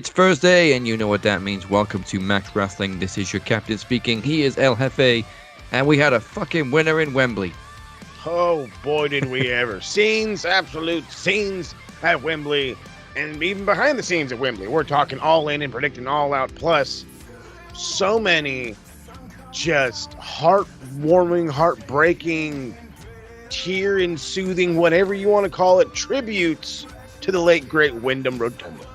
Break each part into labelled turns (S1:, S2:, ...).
S1: It's Thursday, and you know what that means. Welcome to Max Wrestling. This is your captain speaking. He is El Jefe, and we had a fucking winner in Wembley.
S2: Oh, boy, did we ever. Absolute scenes at Wembley, and even behind the scenes at Wembley. We're talking all in and predicting all out, plus so many just heartwarming, heartbreaking, tear-soothing, whatever you want to call it, tributes to the late, great Wyndham Rotunda.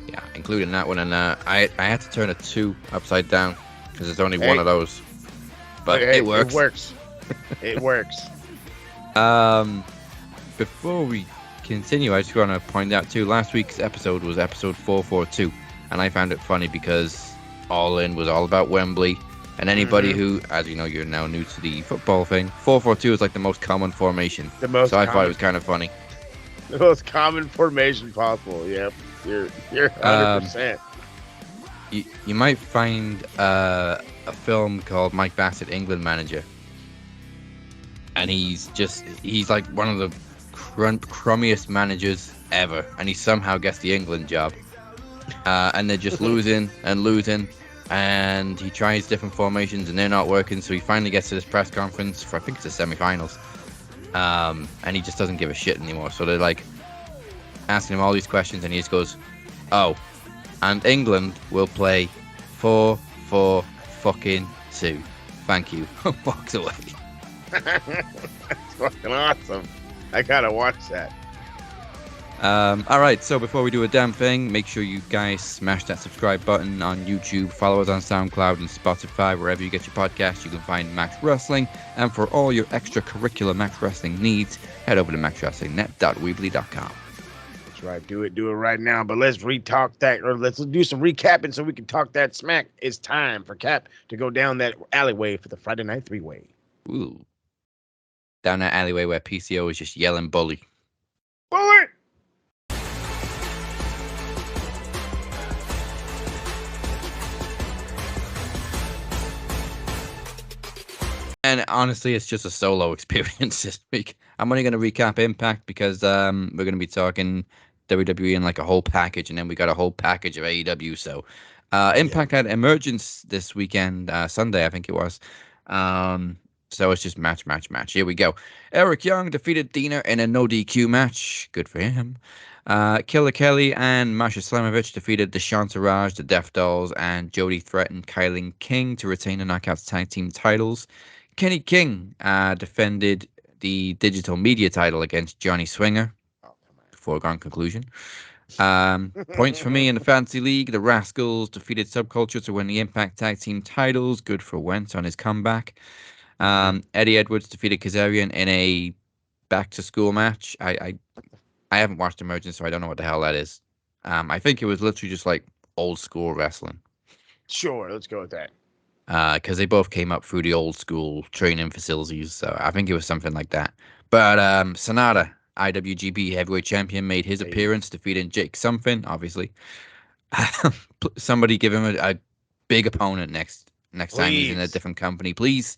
S1: Yeah, including that one, and I had to turn a 2 upside down because there's only one of those. But it works.
S2: It works. It works.
S1: Before we continue, I just want to point out too, last week's episode was episode 442, and I found it funny because All In was all about Wembley, and anybody who, as you know, you're now new to the football thing, 442 is like the most common formation. I thought it was kind of funny.
S2: The most common formation possible. Yep, you're 100%.
S1: You might find a film called Mike Bassett, England Manager, and he's like one of the crummiest managers ever, and he somehow gets the England job, and they're just losing, and he tries different formations and they're not working, so he finally gets to this press conference for, I think it's the semi-finals, and he just doesn't give a shit anymore. So they're like asking him all these questions, and he just goes, "Oh, and England will play 4-4-2. Thank you." Walks away.
S2: That's fucking awesome. I gotta watch that.
S1: All right, so before we do a damn thing, make sure you guys smash that subscribe button on YouTube, follow us on SoundCloud and Spotify, wherever you get your podcasts. You can find Max Wrestling, and for all your extracurricular Max Wrestling needs, head over to maxwrestlingnet.weebly.com.
S2: That's right, do it right now. But let's re-talk that, or let's do some recapping so we can talk that smack. It's time for Cap to go down that alleyway for the Friday Night Three-Way.
S1: Ooh. Down that alleyway where PCO is just yelling bully.
S2: Bully!
S1: And honestly, it's just a solo experience this week. I'm only going to recap Impact because we're going to be talking WWE in like a whole package, and then we got a whole package of AEW. So Impact had Emergence this weekend, Sunday, I think it was. So it's just match. Here we go. Eric Young defeated Dina in a no DQ match. Good for him. Killer Kelly and Masha Slamovich defeated the Shantaraj, the Death Dolls, and Jody threatened Kylie King to retain the Knockouts Tag Team titles. Kenny King defended the digital media title against Johnny Swinger. Foregone conclusion. Points for me in the Fantasy League. The Rascals defeated Subculture to win the Impact Tag Team titles. Good for Wentz on his comeback. Eddie Edwards defeated Kazarian in a back-to-school match. I haven't watched Emergence, so I don't know what the hell that is. I think it was literally just like old-school wrestling.
S2: Sure, let's go with that.
S1: Because they both came up through the old-school training facilities, so I think it was something like that. But Sonata, IWGP Heavyweight Champion, made his appearance, defeating Jake something, obviously. Somebody give him a big opponent next time he's in a different company, please.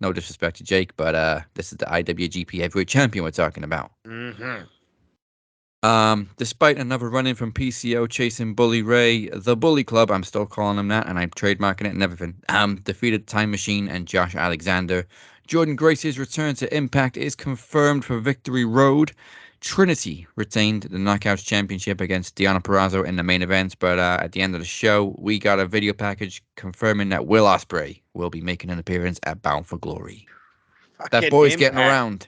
S1: No disrespect to Jake, but this is the IWGP Heavyweight Champion we're talking about. Despite another run-in from PCO chasing Bully Ray, the Bully Club, I'm still calling him that, and I'm trademarking it and everything, defeated Time Machine and Josh Alexander. Jordan Grace's return to Impact is confirmed for Victory Road. Trinity retained the Knockouts Championship against Deonna Purrazzo in the main event, but at the end of the show, we got a video package confirming that Will Ospreay will be making an appearance at Bound for Glory. That boy's getting around.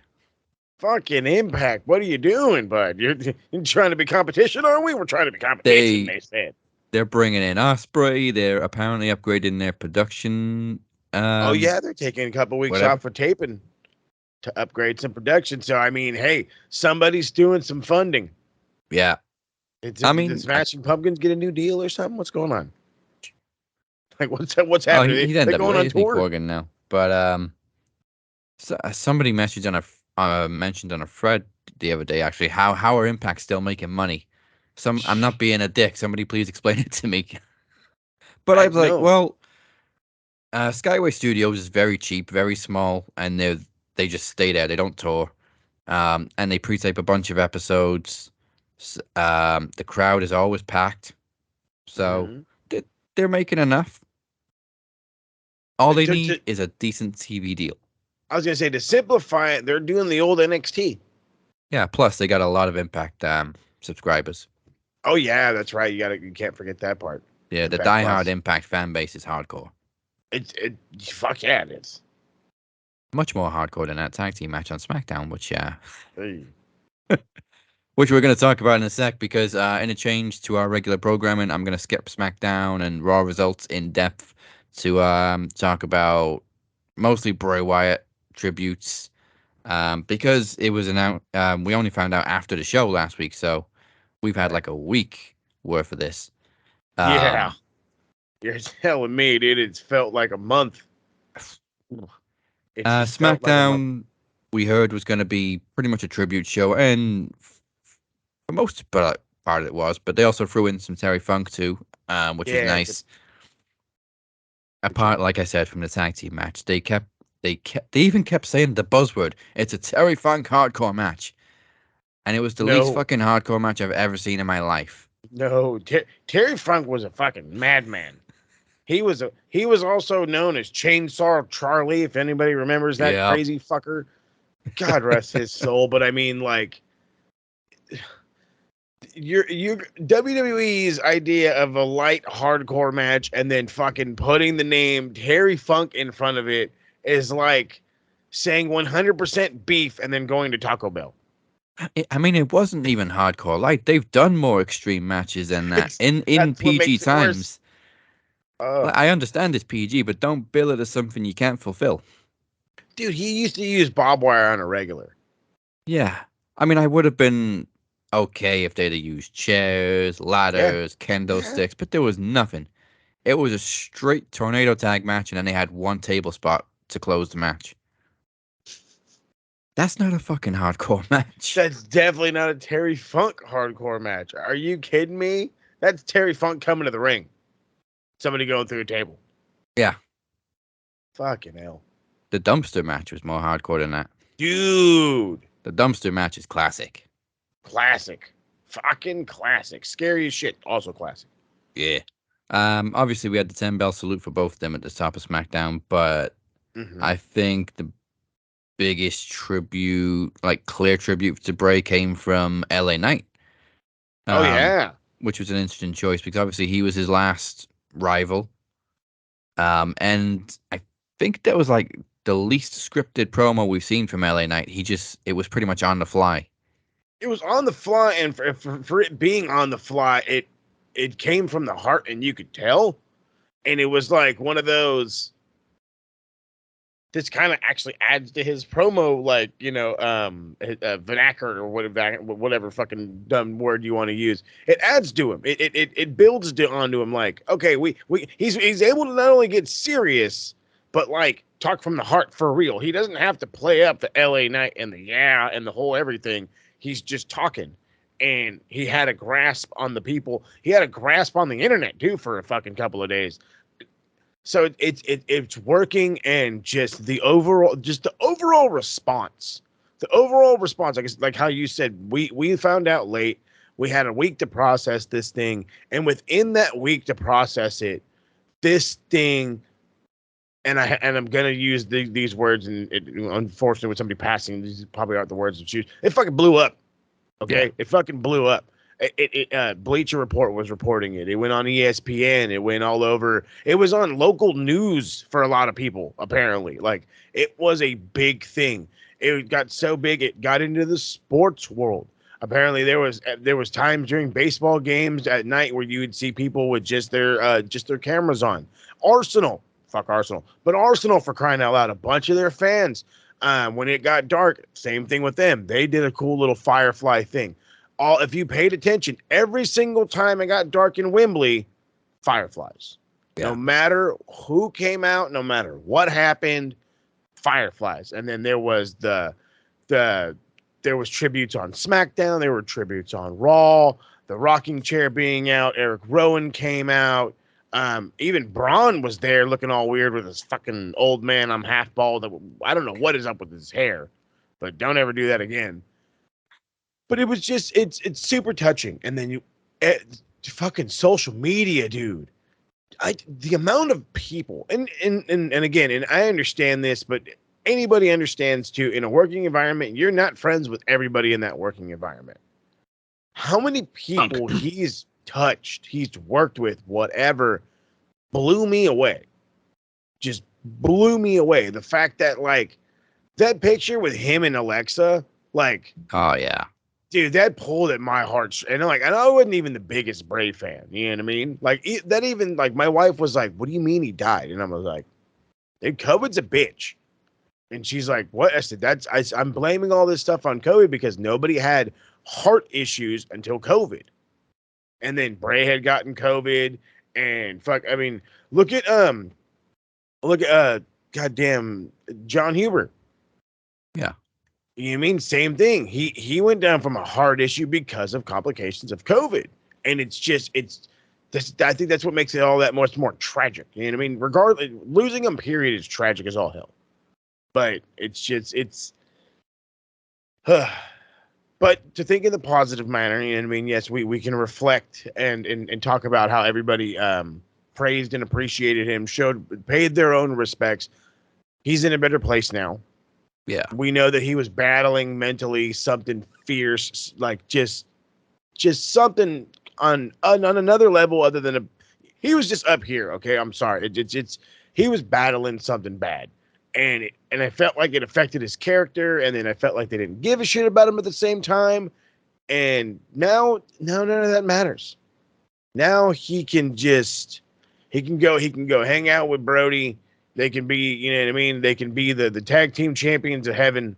S2: Fucking Impact. What are you doing, bud? You're trying to be competition, are we? We're trying to be competition, they said.
S1: They're bringing in Ospreay. They're apparently upgrading their production.
S2: They're taking a couple weeks off for taping to upgrade some production. So, I mean, hey, somebody's doing some funding.
S1: Yeah.
S2: Did Smashing Pumpkins get a new deal or something? What's going on? Like, what's happening?
S1: He's going on tour. Corgan now. But somebody mentioned on a thread the other day, actually, how are Impact still making money? I'm not being a dick. Somebody please explain it to me. But I was like, well, Skyway Studios is very cheap, very small, and they just stay there. They don't tour. And they pre-tape a bunch of episodes. The crowd is always packed. So they're making enough. All they need is a decent TV deal.
S2: I was gonna say, to simplify it, they're doing the old NXT.
S1: Yeah, plus they got a lot of Impact subscribers.
S2: Oh yeah, that's right. You can't forget that part.
S1: Yeah, the
S2: Impact
S1: diehard
S2: Plus.
S1: Impact fan base is hardcore.
S2: Fuck yeah, it is.
S1: Much more hardcore than that tag team match on SmackDown, which
S2: Hey.
S1: which we're going to talk about in a sec, because in a change to our regular programming, I'm going to skip SmackDown and Raw results in depth to talk about mostly Bray Wyatt tributes, because it was announced. We only found out after the show last week, so we've had like a week worth of this.
S2: Yeah, you're telling me, dude. It's felt like a month.
S1: SmackDown, we heard, was going to be pretty much a tribute show, and for most part it was, but they also threw in some Terry Funk too, which was nice. Apart, like I said, from the tag team match, they even kept saying the buzzword. It's a Terry Funk hardcore match, and it was the least fucking hardcore match I've ever seen in my life.
S2: No, Terry Funk was a fucking madman. He was also known as Chainsaw Charlie, if anybody remembers that crazy fucker. God rest his soul. But I mean, like, your WWE's idea of a light hardcore match and then fucking putting the name Terry Funk in front of it is like saying 100% beef and then going to Taco Bell.
S1: I mean, it wasn't even hardcore light. They've done more extreme matches than that in PG times. I understand it's PG, but don't bill it as something you can't fulfill.
S2: Dude, he used to use barbed wire on a regular.
S1: Yeah. I mean, I would have been okay if they'd have used chairs, ladders, kendo sticks, but there was nothing. It was a straight tornado tag match, and then they had one table spot to close the match. That's not a fucking hardcore match.
S2: That's definitely not a Terry Funk hardcore match. Are you kidding me? That's Terry Funk coming to the ring. Somebody going through a table.
S1: Yeah.
S2: Fucking hell.
S1: The dumpster match was more hardcore than that.
S2: Dude.
S1: The dumpster match is classic.
S2: Classic. Fucking classic. Scary as shit. Also classic.
S1: Yeah. Obviously, we had the 10-bell salute for both of them at the top of SmackDown, but I think the biggest tribute, like clear tribute to Bray, came from LA Knight. Which was an interesting choice because obviously he was his last rival. And I think that was like the least scripted promo we've seen from LA Knight. It was pretty much on the fly.
S2: It was on the fly, and for it being on the fly, it came from the heart, and you could tell. And it was like one of those. This kind of actually adds to his promo, like, vernacular or whatever fucking dumb word you want to use. It adds to him. It builds onto him. Like, okay, he's able to not only get serious, but like talk from the heart for real. He doesn't have to play up the LA Knight and and the whole everything. He's just talking, and he had a grasp on the people. He had a grasp on the internet too for a fucking couple of days. So it's working, and just the overall response. The overall response, like how you said, we found out late. We had a week to process this thing, and within that week to process it, this thing, and I'm gonna use these words, and unfortunately, with somebody passing, these probably aren't the words to choose. It fucking blew up. Okay, It fucking blew up. Bleacher Report was reporting it. It went on ESPN. It went all over. It was on local news for a lot of people, apparently. Like, it was a big thing. It got so big, it got into the sports world. Apparently, there was times during baseball games at night where you would see people with just their cameras on. Arsenal, fuck Arsenal, but Arsenal, for crying out loud, a bunch of their fans, when it got dark, same thing with them. They did a cool little Firefly thing. If you paid attention, every single time it got dark in Wembley, fireflies. Yeah. No matter who came out, no matter what happened, fireflies. And then there was there was tributes on SmackDown, there were tributes on Raw, the rocking chair being out, Eric Rowan came out. Even Braun was there looking all weird with his fucking old man, I'm half bald. I don't know what is up with his hair, but don't ever do that again. But it was just, it's super touching. And then fucking social media, dude. The amount of people, and again, and I understand this, but anybody understands too. In a working environment, you're not friends with everybody in that working environment. How many people he's touched, he's worked with, whatever, blew me away. Just blew me away. The fact that like that picture with him and Alexa, like,
S1: oh yeah,
S2: dude, that pulled at my heart. And like, I wasn't even the biggest Bray fan. You know what I mean? Like that even like my wife was like, "What do you mean he died?" And I was like, "Dude, COVID's a bitch." And she's like, "What?" I said, I'm blaming all this stuff on COVID because nobody had heart issues until COVID. And then Bray had gotten COVID and fuck, I mean, look at goddamn John Huber.
S1: yeah.
S2: You mean same thing? He went down from a heart issue because of complications of COVID. And it's this, I think that's what makes it all that much more tragic. You know what I mean? Regardless, losing him period is tragic as all hell. But it's but to think in the positive manner, you know what I mean? Yes, we can reflect and talk about how everybody praised and appreciated him, paid their own respects. He's in a better place now.
S1: Yeah.
S2: We know that he was battling mentally something fierce, like just something on another level other than he was just up here. Okay, I'm sorry. He was battling something bad. And I felt like it affected his character, and then I felt like they didn't give a shit about him at the same time. And now none of that matters. Now he can go hang out with Brody. They can be, you know what I mean? They can be the tag team champions of heaven,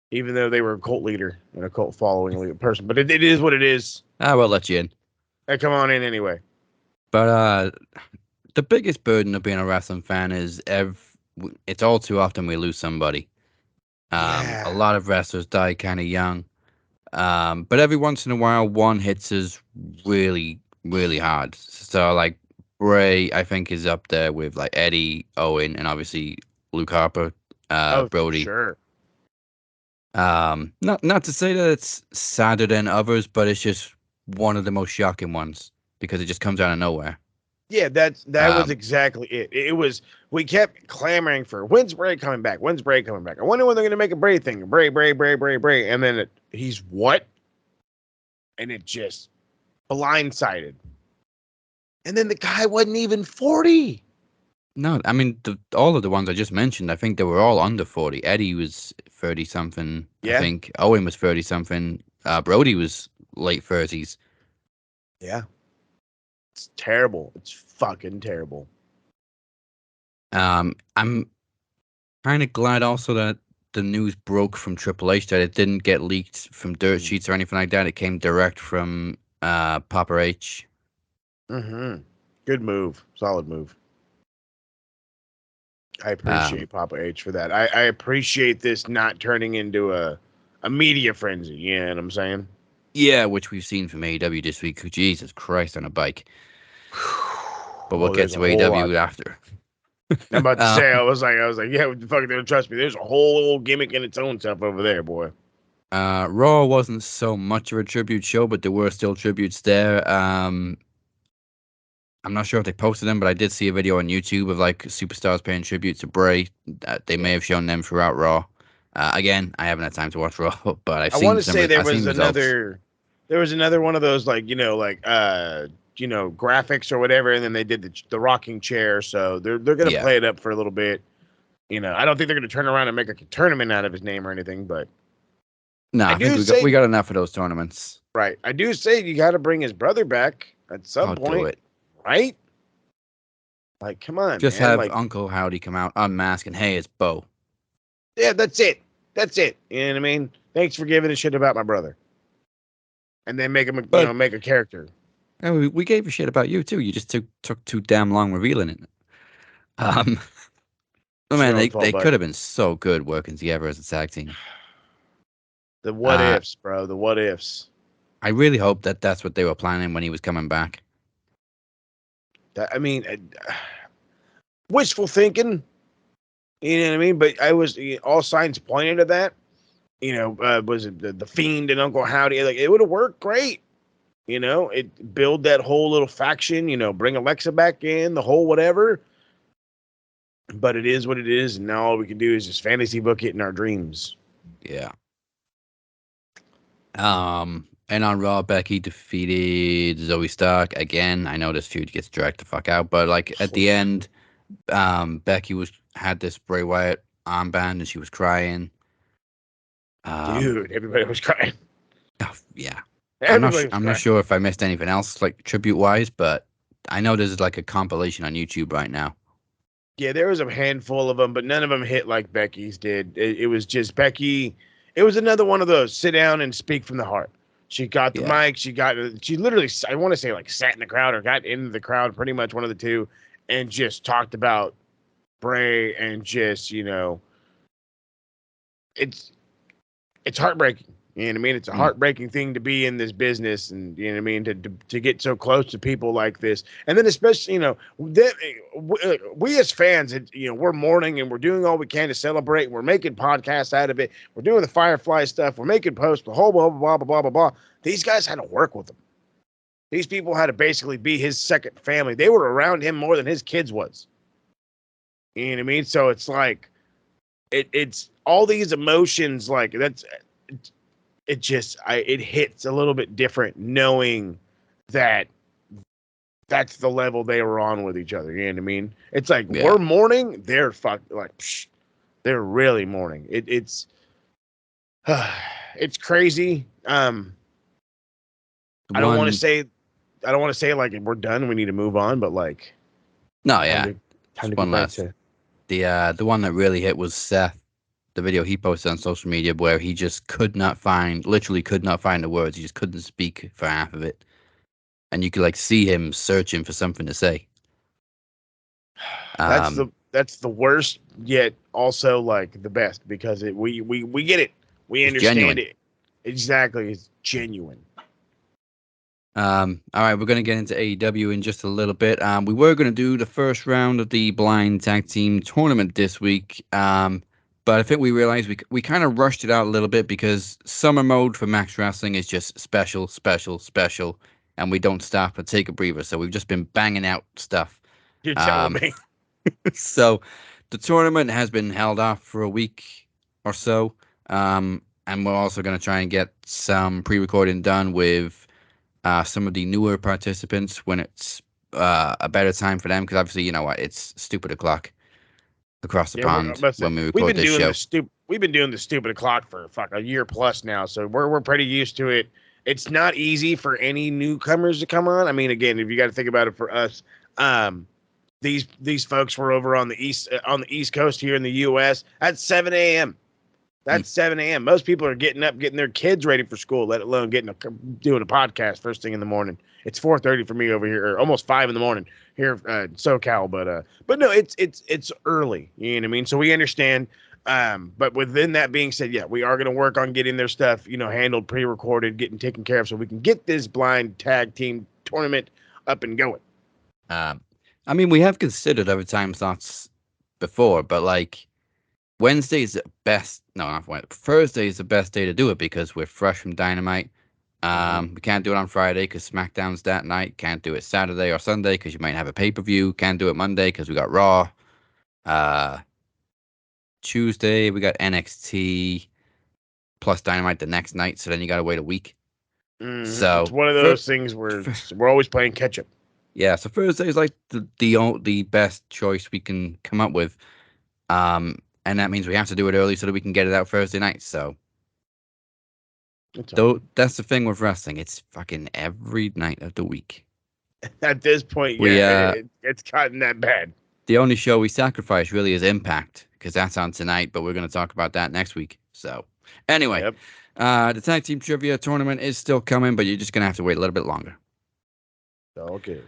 S2: even though they were a cult leader and a cult following person. But it is what it is.
S1: I will let you in.
S2: Hey, come on in anyway.
S1: But the biggest burden of being a wrestling fan is it's all too often we lose somebody. A lot of wrestlers die kind of young. But every once in a while, one hits us really, really hard. So, like, Bray, I think, is up there with, like, Eddie, Owen, and obviously Luke Harper, Brody.
S2: Sure.
S1: Not to say that it's sadder than others, but it's just one of the most shocking ones because it just comes out of nowhere.
S2: Yeah, that was exactly it. It was, we kept clamoring for when's Bray coming back? When's Bray coming back? I wonder when they're going to make a Bray thing. Bray. And then he's what? And it just blindsided. And then the guy wasn't even 40.
S1: No, I mean, all of the ones I just mentioned, I think they were all under 40. Eddie was 30-something,
S2: yeah.
S1: I think. Owen was 30-something. Brody was late 30s.
S2: Yeah. It's terrible. It's fucking terrible.
S1: I'm kind of glad also that the news broke from Triple H, that it didn't get leaked from dirt sheets or anything like that. It came direct from Papa H.
S2: Mm-hmm. Good move. Solid move. I appreciate Papa H for that. I appreciate this not turning into a media frenzy. You know what I'm saying?
S1: Yeah, which we've seen from AEW this week. Jesus Christ, on a bike. But we'll get to AEW after.
S2: I'm about to say, I was like, yeah, fuck, they don't trust me. There's a whole gimmick in its own stuff over there, boy.
S1: Raw wasn't so much of a tribute show, but there were still tributes there. I'm not sure if they posted them, but I did see a video on YouTube of like superstars paying tribute to Bray. They may have shown them throughout Raw. Again, I haven't had time to watch Raw, but I've seen. I want to say
S2: there was another one of those like graphics or whatever, and then they did the rocking chair. So they're gonna play it up for a little bit. You know, I don't think they're gonna turn around and make a tournament out of his name or anything, but
S1: no, I think we got enough of those tournaments.
S2: Right. I do say you got to bring his brother back at some point.
S1: Do it.
S2: Right? Like, come on,
S1: just
S2: man.
S1: Have
S2: like,
S1: Uncle Howdy come out, unmask, and hey, it's Bo.
S2: Yeah, that's it. You know what I mean? Thanks for giving a shit about my brother. And then make him, make a character.
S1: We gave a shit about you too. You just took too damn long revealing it. Man, they could have been so good working together as a tag team.
S2: The what ifs, bro. The what ifs.
S1: I really hope that's what they were planning when he was coming back.
S2: Wishful thinking. You know what I mean? But all signs pointed to that. Was it the Fiend and Uncle Howdy? Like, it would have worked great. You know, it build that whole little faction. You know, bring Alexa back in, the whole whatever. But it is what it is, and now all we can do is just fantasy book it in our dreams.
S1: Yeah. And on Raw, Becky defeated Zoe Stark again. I know this feud gets dragged the fuck out, but like at the end, Becky had this Bray Wyatt armband and she was crying.
S2: Dude, everybody was crying.
S1: Oh, yeah. I'm not sure if I missed anything else like tribute wise, but I know there's like a compilation on YouTube right now.
S2: Yeah, there was a handful of them, but none of them hit like Becky's did. It was just Becky. It was another one of those sit down and speak from the heart. She got the mic. She literally, I want to say, like sat in the crowd or got into the crowd, pretty much one of the two, and just talked about Bray and just, you know, it's heartbreaking. You know what I mean? It's a heartbreaking thing to be in this business, and you know what I mean, to get so close to people like this, and then especially, you know, we as fans, you know, we're mourning and we're doing all we can to celebrate. We're making podcasts out of it. We're doing the Firefly stuff. We're making posts. The whole blah blah blah blah blah blah. These guys had to work with him. These people had to basically be his second family. They were around him more than his kids was. You know what I mean? So it's like, it's all these emotions, like that's. It hits a little bit different knowing that that's the level they were on with each other. You know what I mean? It's like we're mourning, they're they're really mourning. It's crazy. I don't want to say like we're done, we need to move on, but like time to
S1: one last. The one that really hit was Seth. The video he posted on social media where he just literally could not find the words. He just couldn't speak for half of it. And you could like see him searching for something to say.
S2: That's the worst, yet also like the best, because we get it. We understand it. Exactly. It's genuine.
S1: All right, we're going to get into AEW in just a little bit. We were going to do the first round of the blind tag team tournament this week. But I think we realized we kind of rushed it out a little bit because summer mode for Max Wrestling is just special, and we don't stop and take a breather. So we've just been banging out stuff.
S2: You're telling me.
S1: So the tournament has been held off for a week or so, and we're also going to try and get some pre-recording done with some of the newer participants when it's a better time for them, because obviously, you know what, it's stupid o'clock across the pond when we record this show.
S2: We've been doing the stupid o'clock for a year plus now, so we're pretty used to it. It's not easy for any newcomers to come on. I mean, again, if you got to think about it, for us, these folks were over on the East Coast here in the U.S. at 7 a.m. That's 7 a.m. Most people are getting up, getting their kids ready for school, let alone doing a podcast first thing in the morning. It's 4:30 for me over here, or almost 5 in the morning here in SoCal. But no, it's early. You know what I mean? So we understand. But within that being said, yeah, we are going to work on getting their stuff, you know, handled, pre-recorded, getting taken care of, so we can get this blind tag team tournament up and going.
S1: I mean, we have considered other time slots before, but like Wednesday is the best. No, not Wednesday. Thursday is the best day to do it because we're fresh from Dynamite. We can't do it on Friday because SmackDown's that night. Can't do it Saturday or Sunday because you might have a pay-per-view. Can't do it Monday because we got Raw. Tuesday we got NXT plus Dynamite the next night, so then you got to wait a week. So
S2: it's one of those things where we're always playing catch up.
S1: Yeah, so Thursday is like the best choice we can come up with, and that means we have to do it early so that we can get it out Thursday night. So. Though that's the thing with wrestling, it's fucking every night of the week.
S2: At this point, it's gotten that bad.
S1: The only show we sacrifice really is Impact, because that's on tonight, but we're going to talk about that next week. So, anyway, the tag team trivia tournament is still coming, but you're just going to have to wait a little bit longer.
S2: Okay.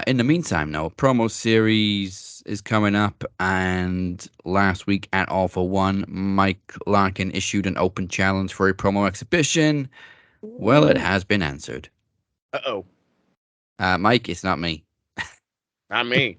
S1: In the meantime, though, promo series is coming up, and last week at All for One, Mike Larkin issued an open challenge for a promo exhibition. Well, it has been answered.
S2: Uh-oh.
S1: Mike, it's not me.
S2: Not me.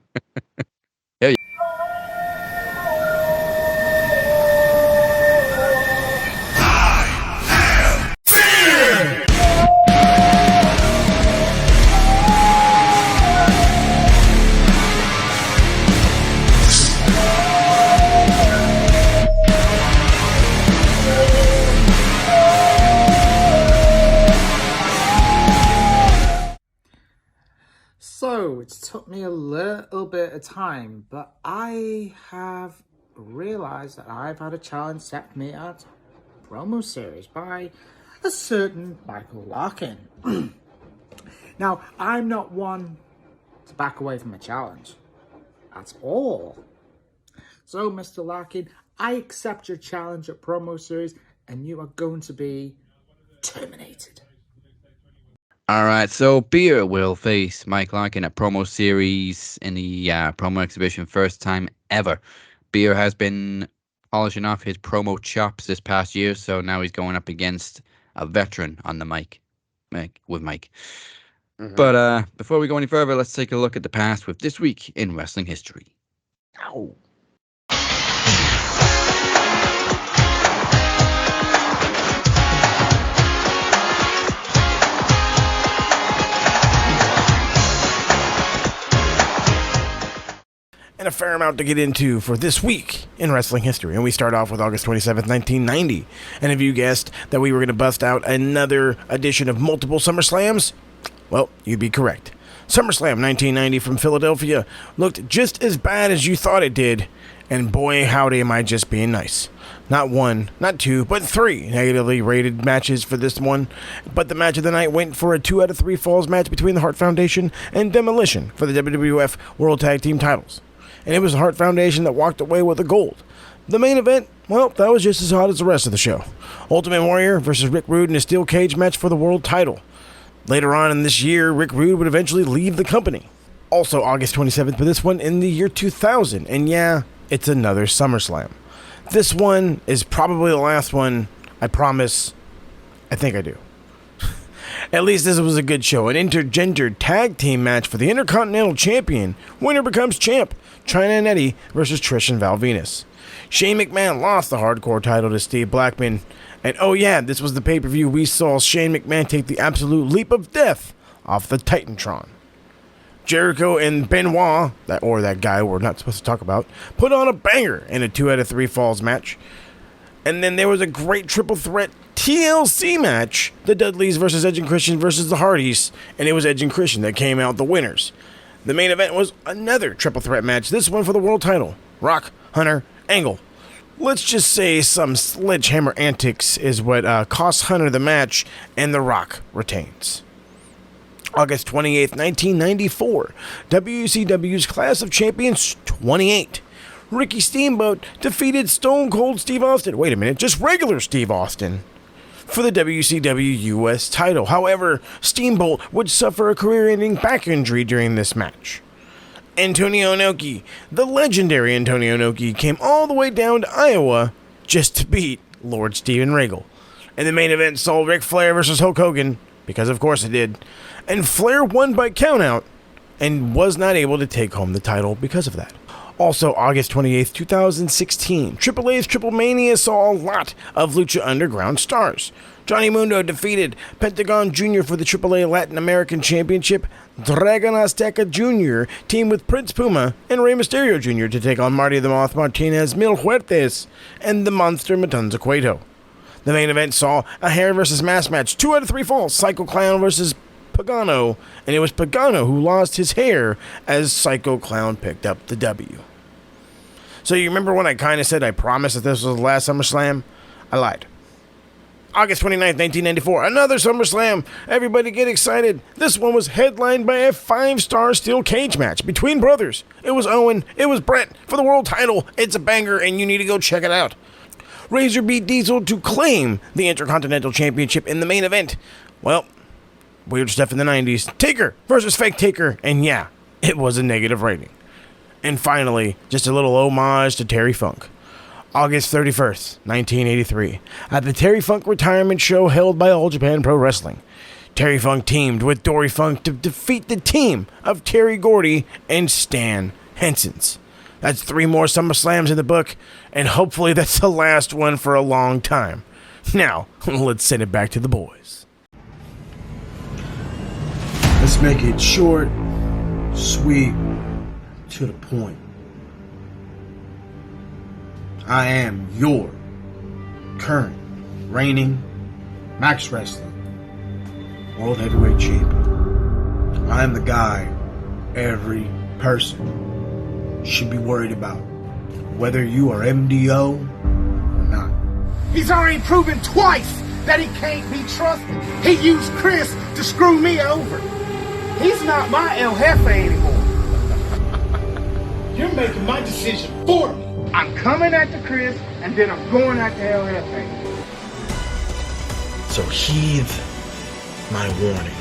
S3: it took me a little bit of time, but I have realized that I've had a challenge set for me at promo series by a certain Michael Larkin. Now, I'm not one to back away from a challenge at all. So, Mr. Larkin, I accept your challenge at promo series, and you are going to be terminated.
S1: All right, so Beer will face Mike Larkin at promo series in the promo exhibition, first time ever. Beer has been polishing off his promo chops this past year, so now he's going up against a veteran on the mic with Mike.
S2: Mhm.
S1: But before we go any further, let's take a look at the past with This Week in Wrestling History.
S2: Ow. And a fair amount to get into for this week in wrestling history. And we start off with August 27th, 1990. And if you guessed that we were going to bust out another edition of multiple SummerSlams, well, you'd be correct. SummerSlam 1990 from Philadelphia looked just as bad as you thought it did. And boy, howdy, am I just being nice. Not one, not two, but three negatively rated matches for this one. But the match of the night went for a 2 out of 3 falls match between the Hart Foundation and Demolition for the WWF World Tag Team titles. And it was the Hart Foundation that walked away with the gold. The main event, well, that was just as hot as the rest of the show. Ultimate Warrior versus Rick Rude in a steel cage match for the world title. Later on in this year, Rick Rude would eventually leave the company. Also August 27th, but this one in the year 2000. And yeah, it's another SummerSlam. This one is probably the last one, I promise. I think I do. At least this was a good show. An intergender tag team match for the Intercontinental Champion. Winner becomes champ. Chyna and Eddie versus Trish and Val Venus. Shane McMahon lost the hardcore title to Steve Blackman. And oh yeah, this was the pay-per-view we saw Shane McMahon take the absolute leap of death off the Titantron. Jericho and Benoit, that guy we're not supposed to talk about, put on a banger in a 2 out of 3 falls match. And then there was a great triple threat TLC match, the Dudleys versus Edge and Christian versus the Hardys, and it was Edge and Christian that came out the winners. The main event was another triple threat match, this one for the world title. Rock, Hunter, Angle. Let's just say some sledgehammer antics is what cost Hunter the match, and The Rock retains. August 28th, 1994, WCW's Clash of Champions 28. Ricky Steamboat defeated Stone Cold Steve Austin. Wait a minute, just regular Steve Austin. For the WCW US title. However, Steamboat would suffer a career-ending back injury during this match. Antonio Inoki, the legendary Antonio Inoki, came all the way down to Iowa just to beat Lord Steven Regal. And the main event saw Ric Flair versus Hulk Hogan, because of course it did. And Flair won by countout and was not able to take home the title because of that. Also, August 28th, 2016, Triple A's Triple Mania saw a lot of Lucha Underground stars. Johnny Mundo defeated Pentagon Jr. for the AAA Latin American Championship. Dragon Azteca Jr. teamed with Prince Puma and Rey Mysterio Jr. to take on Marty the Moth Martinez, Mil Huertes, and the Monster Matanza Cueto. The main event saw a hair versus mask match, 2 out of 3 falls, Psycho Clown versus Pagano, and it was Pagano who lost his hair as Psycho Clown picked up the W. So you remember when I kind of said I promised that this was the last SummerSlam? I lied. August 29th, 1994, another SummerSlam. Everybody get excited. This one was headlined by a 5-star steel cage match between brothers. It was Owen, it was Brett for the world title. It's a banger and you need to go check it out. Razor beat Diesel to claim the Intercontinental Championship in the main event. Well, weird stuff in the 90s. Taker versus Fake Taker, and yeah, it was a negative rating. And finally, just a little homage to Terry Funk. August 31st, 1983, at the Terry Funk retirement show held by All Japan Pro Wrestling. Terry Funk teamed with Dory Funk to defeat the team of Terry Gordy and Stan Hensons. That's 3 more SummerSlams in the book, and hopefully that's the last one for a long time. Now, let's send it back to the boys.
S4: Let's make it short, sweet, to the point. I am your current reigning Max Wrestling World Heavyweight Champion. I am the guy every person should be worried about, whether you are MDO or not.
S3: He's already proven twice that he can't be trusted. He used Chris to screw me over. He's not my El Jefe anymore. You're making my decision for me. I'm coming after Chris, and then I'm going after El Jefe.
S4: So heed my warning.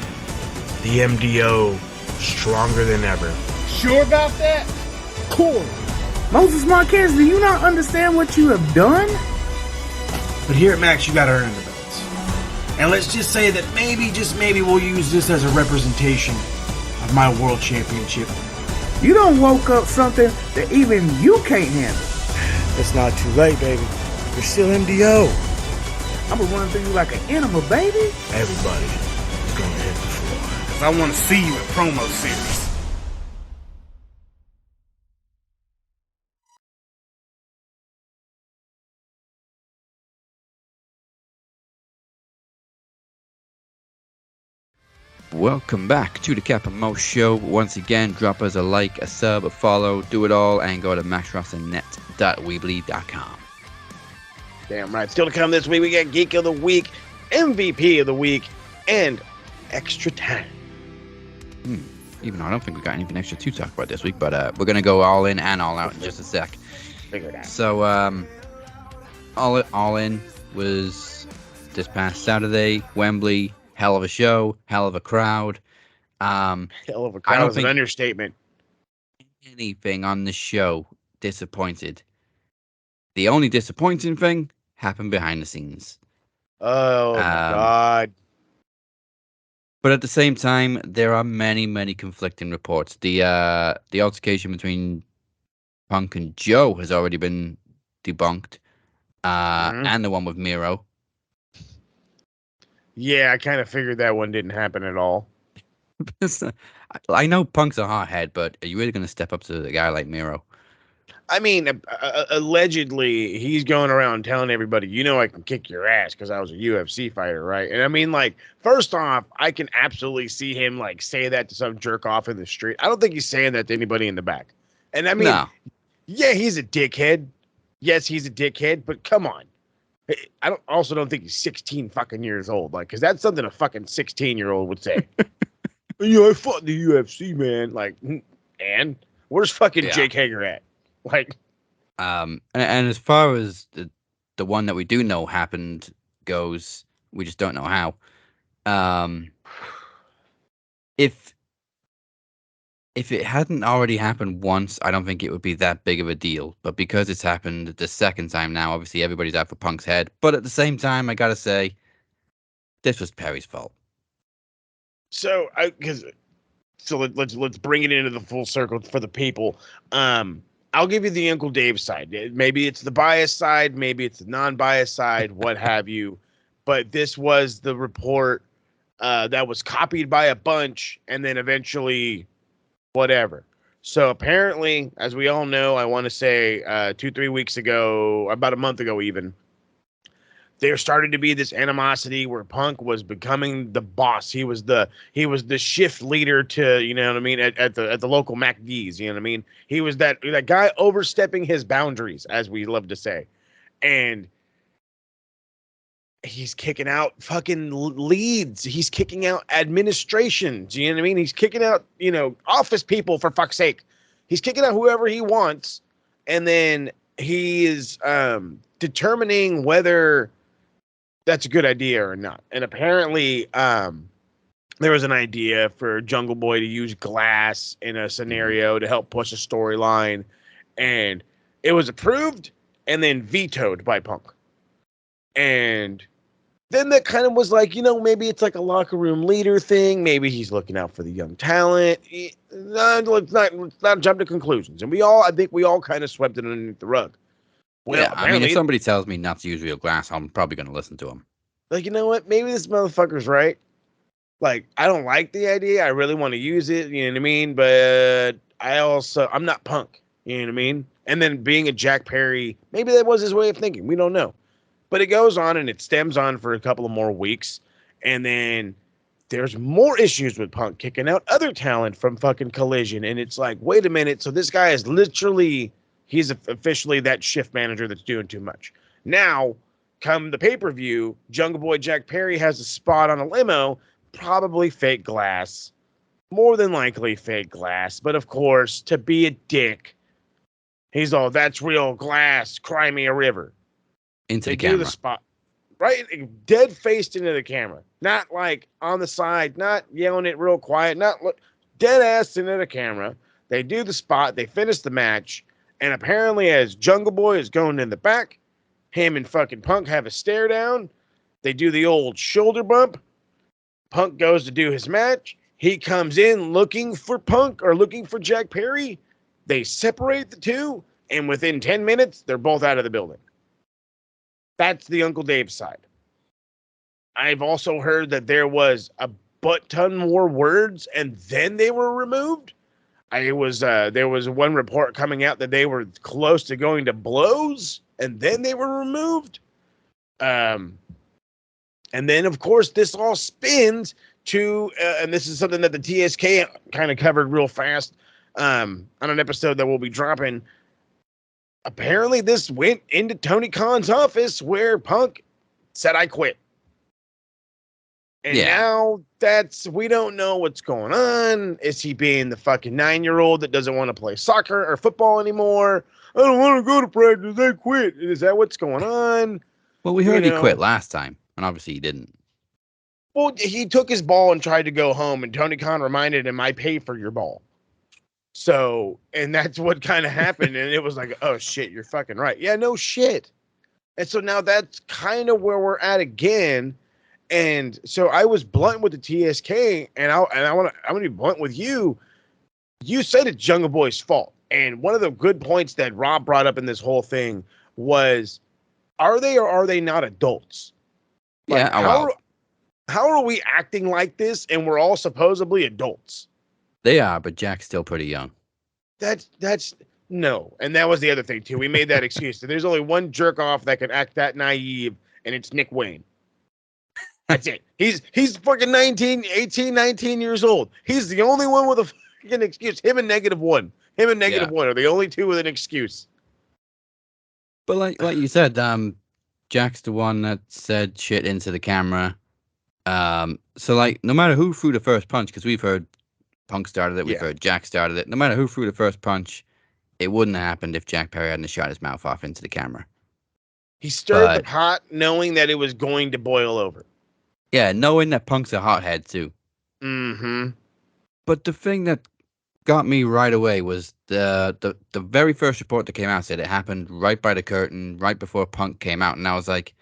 S4: The MDO stronger than ever.
S3: Sure about that? Cool. Moses Marquez, do you not understand what you have done?
S4: But here at Max, you gotta earn the belts. And let's just say that maybe, just maybe, we'll use this as a representation of my world championship.
S3: You done woke up something that even you can't handle.
S4: It's not too late, baby. You're still MDO.
S3: I'm gonna run through you like an animal, baby.
S4: Everybody is gonna hit the floor.
S3: Cause I wanna see you at promo series.
S1: Welcome back to the Cap and Mo Show. Once again, drop us a like, a sub, a follow, do it all, and go to maxwrestlingnet.weebly.com.
S2: Damn right. Still to come this week, we got Geek of the Week, MVP of the Week, and Extra Time.
S1: Even though I don't think we got anything extra to talk about this week, but we're going to go all in and all out in just a sec.
S2: Figure it out.
S1: So, all in was this past Saturday, Wembley. Hell of a show, hell of a crowd.
S2: Hell of a crowd is an understatement.
S1: Anything on the show disappointed. The only disappointing thing happened behind the scenes.
S2: Oh, my God.
S1: But at the same time, there are many, many conflicting reports. The altercation between Punk and Joe has already been debunked, and the one with Miro.
S2: Yeah, I kind of figured that one didn't happen at all.
S1: I know Punk's a hothead, but are you really going to step up to a guy like Miro?
S2: I mean, allegedly, he's going around telling everybody, you know, I can kick your ass because I was a UFC fighter, right? And I mean, like, first off, I can absolutely see him, like, say that to some jerk off in the street. I don't think he's saying that to anybody in the back. And I mean, yeah, he's a dickhead. Yes, he's a dickhead, but come on. I don't think he's 16 fucking years old, like, because that's something a fucking 16-year-old would say. You know, I fought in the UFC, man. Like, and where's fucking Jake Hager at? Like,
S1: and as far as the one that we do know happened goes, we just don't know how. If it hadn't already happened once, I don't think it would be that big of a deal. But because it's happened the second time now, obviously everybody's out for Punk's head. But at the same time, I gotta say, this was Perry's fault.
S2: So let's bring it into the full circle for the people. I'll give you the Uncle Dave side. Maybe it's the biased side, maybe it's the non-biased side, what have you. But this was the report that was copied by a bunch, and then eventually. Whatever. So apparently, as we all know, I want to say 2-3 weeks ago, about a month ago even, there started to be this animosity where Punk was becoming the boss. He was the shift leader to, you know what I mean, at the local MacD's, you know what I mean? He was that guy overstepping his boundaries, as we love to say. And he's kicking out fucking leads. He's kicking out administration. Do you know what I mean? He's kicking out, you know, office people, for fuck's sake. He's kicking out whoever he wants. And then he is determining whether that's a good idea or not. And apparently there was an idea for Jungle Boy to use glass in a scenario to help push a storyline. And it was approved and then vetoed by Punk. And then that kind of was like, you know, maybe it's like a locker room leader thing. Maybe he's looking out for the young talent. Let's not jump to conclusions. And I think we all kind of swept it underneath the rug. Well,
S1: yeah, I mean, if somebody tells me not to use real glass, I'm probably going to listen to him.
S2: Like, you know what? Maybe this motherfucker's right. Like, I don't like the idea. I really want to use it. You know what I mean? But I'm not Punk. You know what I mean? And then being a Jack Perry, maybe that was his way of thinking. We don't know. But it goes on and it stems on for a couple of more weeks. And then there's more issues with Punk kicking out other talent from fucking Collision. And it's like, wait a minute. So this guy is he's officially that shift manager that's doing too much. Now, come the pay-per-view, Jungle Boy Jack Perry has a spot on a limo, probably fake glass. More than likely fake glass. But of course, to be a dick, he's all, that's real glass, cry me a river.
S1: Into
S2: They
S1: the camera.
S2: do the spot. Right? Dead faced into the camera. Not like on the side, not yelling it real quiet, dead ass into the camera. They do the spot, they finish the match, and apparently as Jungle Boy is going in the back, him and fucking Punk have a stare down. They do the old shoulder bump. Punk goes to do his match. He comes in looking for Punk or looking for Jack Perry. They separate the two, and within 10 minutes, they're both out of the building. That's the Uncle Dave side. I've also heard that there was a butt ton more words and then they were removed. There was one report coming out that they were close to going to blows and then they were removed. And then of course this all spins to, and this is something that the TSK kind of covered real fast on an episode that we'll be dropping. Apparently this went into Tony Khan's office where Punk said, I quit. And now we don't know what's going on. Is he being the fucking 9-year-old that doesn't want to play soccer or football anymore? I don't want to go to practice. I quit. Is that what's going on?
S1: Well, we heard he quit last time, and obviously he didn't.
S2: Well, he took his ball and tried to go home, and Tony Khan reminded him, I pay for your ball. So, and that's what kind of happened. And it was like, oh shit, you're fucking right. Yeah, no shit. And so now that's kind of where we're at again. And so I was blunt with the TSK, and I'm gonna be blunt with you. You said it's Jungle Boy's fault. And one of the good points that Rob brought up in this whole thing was, are they or are they not adults?
S1: Like, yeah.
S2: How are we acting like this? And we're all supposedly adults.
S1: They are, but Jack's still pretty young.
S2: That's no. And that was the other thing too. We made that excuse. There's only one jerk off that can act that naive, and it's Nick Wayne. That's it. He's fucking 18, 19 years old. He's the only one with a fucking excuse. Him and -1. Him and -1 are the only two with an excuse.
S1: But like you said, Jack's the one that said shit into the camera. So like no matter who threw the first punch, because we've heard Punk started it, we've heard Jack started it. No matter who threw the first punch, it wouldn't have happened if Jack Perry hadn't shot his mouth off into the camera.
S2: He stirred the pot knowing that it was going to boil over.
S1: Yeah, knowing that Punk's a hothead too.
S2: Mm-hmm.
S1: But the thing that got me right away was the very first report that came out said it happened right by the curtain, right before Punk came out. And I was like,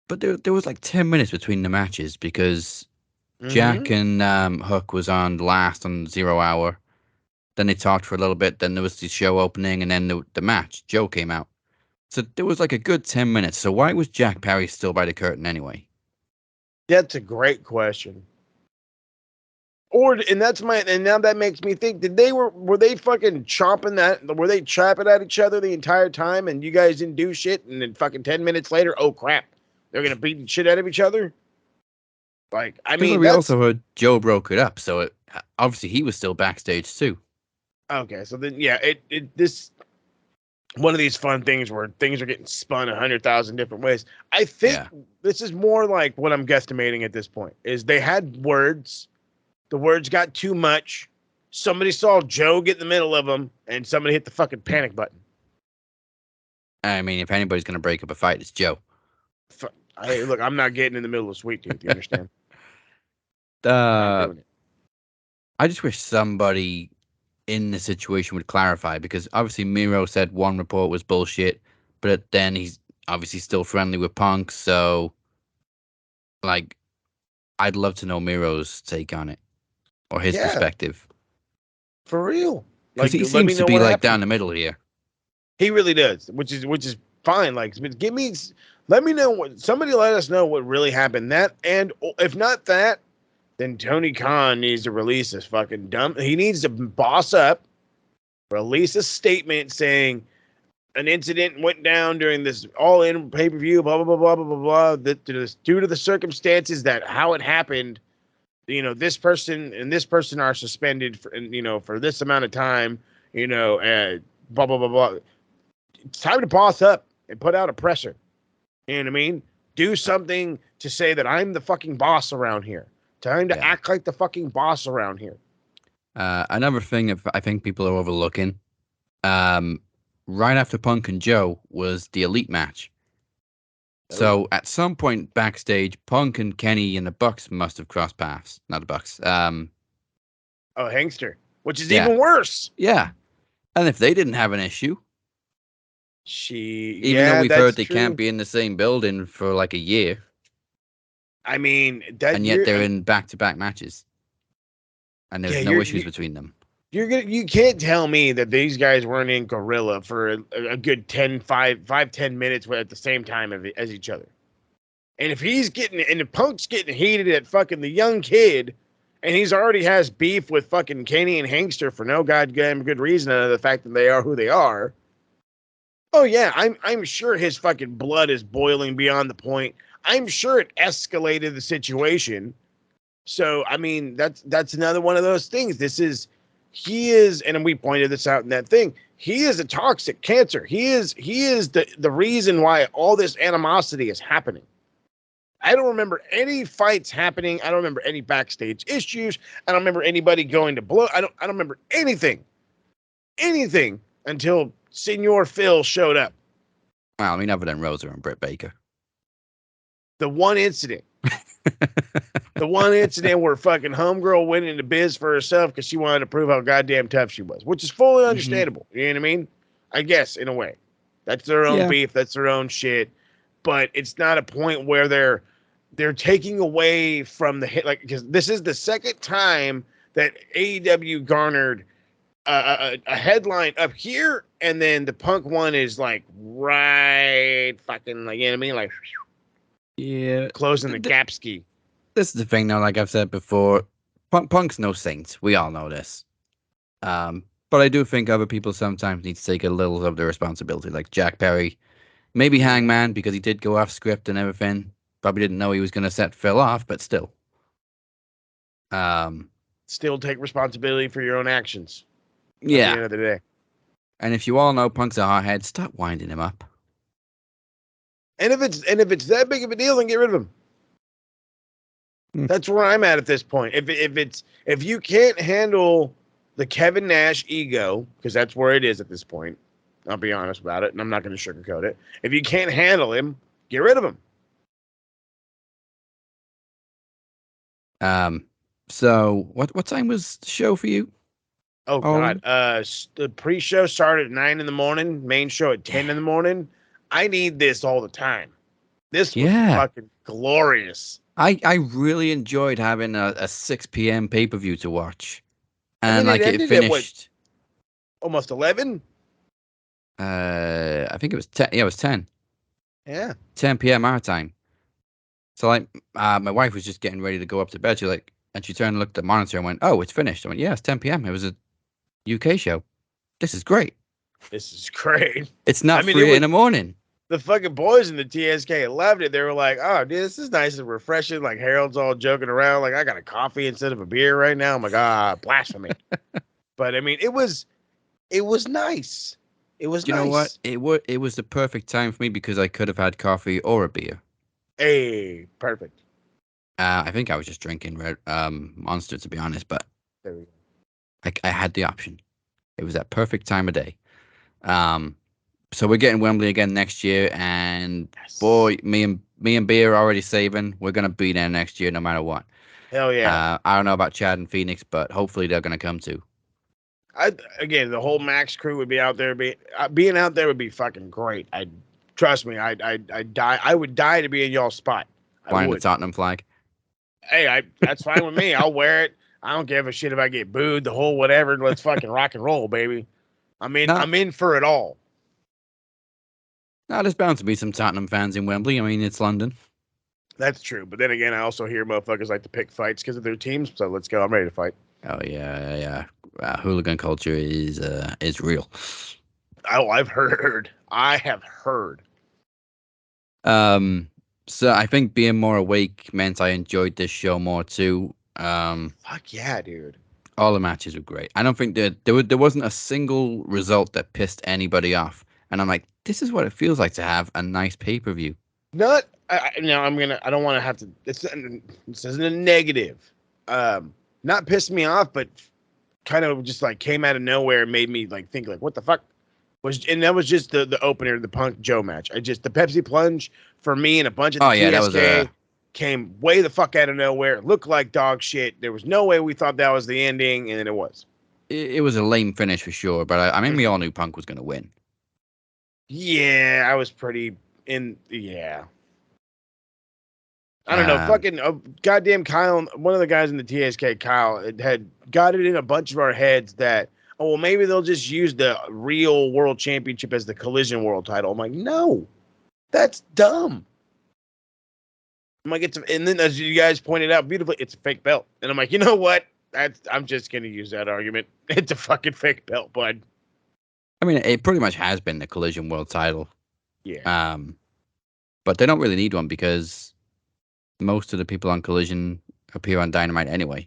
S1: but there was like 10 minutes between the matches because Jack and Hook was on last on 0 hour. Then they talked for a little bit. Then there was the show opening and then the match. Joe came out. So there was like a good 10 minutes. So why was Jack Perry still by the curtain anyway?
S2: That's a great question. And now that makes me think, were they fucking chomping were they chopping at each other the entire time and you guys didn't do shit and then fucking 10 minutes later, oh crap, they're going to beat the shit out of each other? Like, I mean,
S1: we also heard Joe broke it up, so obviously he was still backstage too.
S2: Okay, so then this one of these fun things where things are getting spun 100,000 different ways. I think this is more like what I'm guesstimating at this point is they had words. The words got too much. Somebody saw Joe get in the middle of them, and somebody hit the fucking panic button.
S1: I mean, if anybody's going to break up a fight, it's Joe.
S2: Look, I'm not getting in the middle of Sweet Tooth. You understand?
S1: I just wish somebody in the situation would clarify, because obviously Miro said one report was bullshit, but then he's obviously still friendly with Punk. So, like, I'd love to know Miro's take on it or his perspective.
S2: For real,
S1: because he seems to be like down the middle here.
S2: He really does, which is fine. Like, let me know somebody let us know what really happened. That, and if not that, then Tony Khan needs to release this fucking he needs to boss up, release a statement saying an incident went down during this all-in pay-per-view, blah, blah, blah, blah, blah, blah, blah, due to the circumstances that how it happened, this person and this person are suspended for this amount of time, blah, blah, blah, blah. It's time to boss up and put out a pressure. You know what I mean? Do something to say that I'm the fucking boss around here. Time to act like the fucking boss around here.
S1: Another thing I think people are overlooking, right after Punk and Joe was the Elite match. So at some point backstage, Punk and Kenny and the Bucks must have crossed paths. Not the Bucks.
S2: Hangster, which is even worse.
S1: Yeah. And if they didn't have an issue, even though we've heard they can't be in the same building for like a year.
S2: I mean,
S1: and yet they're in back-to-back matches, and there's no issues between them.
S2: You can't tell me that these guys weren't in Gorilla for a good 10 minutes at the same time as each other. And if Punk's getting heated at fucking the young kid, and he's already has beef with fucking Kenny and Hangster for no goddamn good reason other than the fact that they are who they are. Oh yeah, I'm sure his fucking blood is boiling beyond the point. I'm sure it escalated the situation. So I mean, that's another one of those things. He is, and we pointed this out in that thing. He is a toxic cancer. He is the reason why all this animosity is happening. I don't remember any fights happening. I don't remember any backstage issues. I don't remember anybody going to blow. I don't remember anything until Senor Phil showed up.
S1: Well, I mean, other than Rosa and Britt Baker.
S2: The one incident. The one incident where fucking homegirl went into biz for herself because she wanted to prove how goddamn tough she was, which is fully understandable. You know what I mean? I guess, in a way. That's their own beef. That's their own shit. But it's not a point where they're taking away from the hit. Like, because this is the second time that AEW garnered a headline up here, and then the Punk one is like right fucking, like, you know what I mean? Like, closing the gap ski.
S1: This is the thing, though. Like I've said before, Punk's no saint. We all know this. But I do think other people sometimes need to take a little of the responsibility, like Jack Perry, maybe Hangman, because he did go off script and everything. Probably didn't know he was going to set Phil off, but still.
S2: Still take responsibility for your own actions. At the end of the day.
S1: And if you all know Punk's a hothead, stop winding him up.
S2: And if it's that big of a deal, then get rid of him. That's where I'm at this point. If you can't handle the Kevin Nash ego, because that's where it is at this point, I'll be honest about it, and I'm not going to sugarcoat it. If you can't handle him, get rid of him.
S1: So what time was the show for you?
S2: Oh God. The pre-show started at 9 a.m. Main show at 10 a.m. I need this all the time. This was fucking glorious.
S1: I really enjoyed having a 6 p.m. pay-per-view to watch. And it finished
S2: almost 11.
S1: I think it was 10. Yeah, it was 10.
S2: Yeah.
S1: 10 p.m. our time. So my wife was just getting ready to go up to bed. And she turned and looked at the monitor and went, "Oh, it's finished." I went, "Yeah, it's 10 p.m. It was a UK show. This is great.
S2: This is great.
S1: It's not 3 in the morning."
S2: The fucking boys in the TSK loved it. They were like, "Oh, dude, this is nice and refreshing." Like Harold's all joking around, like, "I got a coffee instead of a beer right now." I'm like, blasphemy. But I mean, it was nice. It was.
S1: You know what? It was the perfect time for me because I could have had coffee or a beer.
S2: Hey, perfect.
S1: I think I was just drinking Red Monster, to be honest, but
S2: there we
S1: go. I had the option. It was that perfect time of day. So we're getting Wembley again next year, and boy, me and B are already saving. We're gonna be there next year, no matter what.
S2: Hell yeah!
S1: I don't know about Chad and Phoenix, but hopefully they're gonna come too.
S2: Again, the whole Max crew would be out there. Being out there would be fucking great. Trust me. I'd die. I would die to be in y'all's spot.
S1: Flying the Tottenham flag.
S2: Hey, that's fine with me. I'll wear it. I don't give a shit if I get booed, the whole whatever. Let's fucking rock and roll, baby. I'm in for it all.
S1: No, there's bound to be some Tottenham fans in Wembley. I mean, it's London.
S2: That's true. But then again, I also hear motherfuckers like to pick fights because of their teams. So let's go. I'm ready to fight.
S1: Oh, yeah. Hooligan culture is real.
S2: Oh, I've heard. I have heard.
S1: So I think being more awake meant I enjoyed this show more too.
S2: Fuck yeah, dude.
S1: All the matches were great. I don't think that there wasn't a single result that pissed anybody off. And I'm like, this is what it feels like to have a nice pay-per-view.
S2: Not, I don't want to have to, this isn't a negative. Not pissed me off, but kind of just like came out of nowhere and made me like think like, what the fuck? And that was just the opener, the Punk Joe match. The Pepsi Plunge for me and a bunch of the TSK came way the fuck out of nowhere. It looked like dog shit. There was no way we thought that was the ending, and then it was.
S1: It was a lame finish for sure, but I mean, we all knew Punk was going to win.
S2: Yeah, I was pretty in. Yeah. I don't know. Fucking goddamn Kyle, one of the guys in the TSK, Kyle, had got it in a bunch of our heads that, oh, well, maybe they'll just use the real world championship as the Collision World title. I'm like, no, that's dumb. I'm like, and then as you guys pointed out beautifully, it's a fake belt. And I'm like, you know what? I'm just going to use that argument. It's a fucking fake belt, bud.
S1: I mean, it pretty much has been the Collision World title.
S2: Yeah.
S1: But they don't really need one because most of the people on Collision appear on Dynamite anyway.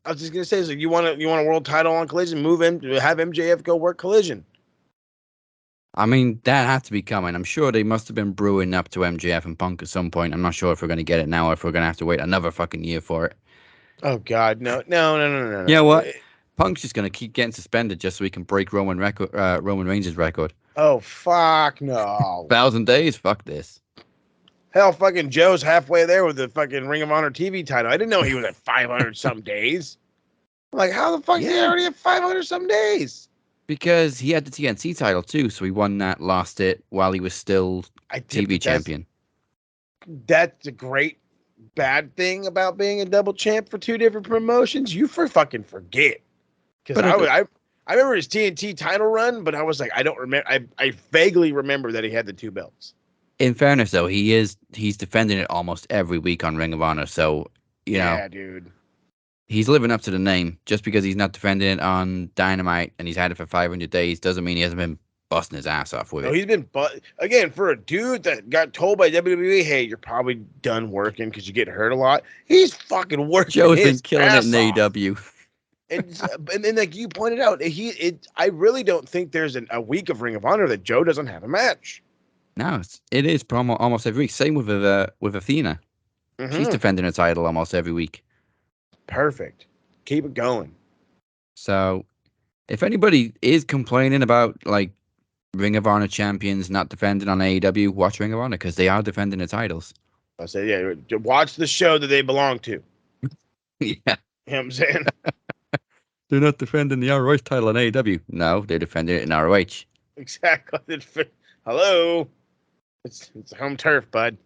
S2: I was just gonna say, so you want a world title on Collision? Have MJF go work Collision.
S1: I mean, that had to be coming. I'm sure they must have been brewing up to MJF and Punk at some point. I'm not sure if we're going to get it now or if we're going to have to wait another fucking year for it.
S2: Oh God, no. You
S1: know what? Punk's just going to keep getting suspended just so he can break Roman Reigns' record.
S2: Oh fuck no!
S1: 1,000 days? Fuck this.
S2: Hell, fucking Joe's halfway there with the fucking Ring of Honor TV title. I didn't know he was at 500 some days. I'm like, how the fuck did he already have 500 some days?
S1: Because he had the TNT title too, so he won that, lost it while he was still TV champion.
S2: That's a great bad thing about being a double champ for two different promotions. You fucking forget. Because I remember his TNT title run, but I was like, I don't remember. I vaguely remember that he had the two belts.
S1: In fairness, though, he's defending it almost every week on Ring of Honor, so you know.
S2: Yeah, dude.
S1: He's living up to the name. Just because he's not defending it on Dynamite and he's had it for 500 days doesn't mean he hasn't been busting his ass off with it.
S2: He's been again, for a dude that got told by WWE, hey, you're probably done working because you get hurt a lot. He's fucking working.
S1: Joe's been killing it in AEW.
S2: And then, like you pointed out, I really don't think there's a week of Ring of Honor that Joe doesn't have a match.
S1: No, it is almost every week. Same with Athena. Mm-hmm. She's defending her title almost every week.
S2: Perfect. Keep it going.
S1: So, if anybody is complaining about like Ring of Honor champions not defending on AEW, watch Ring of Honor because they are defending the titles.
S2: I say, yeah, watch the show that they belong to.
S1: Yeah.
S2: You know what I'm saying?
S1: They're not defending the ROH title on AEW. No, they're defending it in ROH.
S2: Exactly. Hello. It's home turf, bud.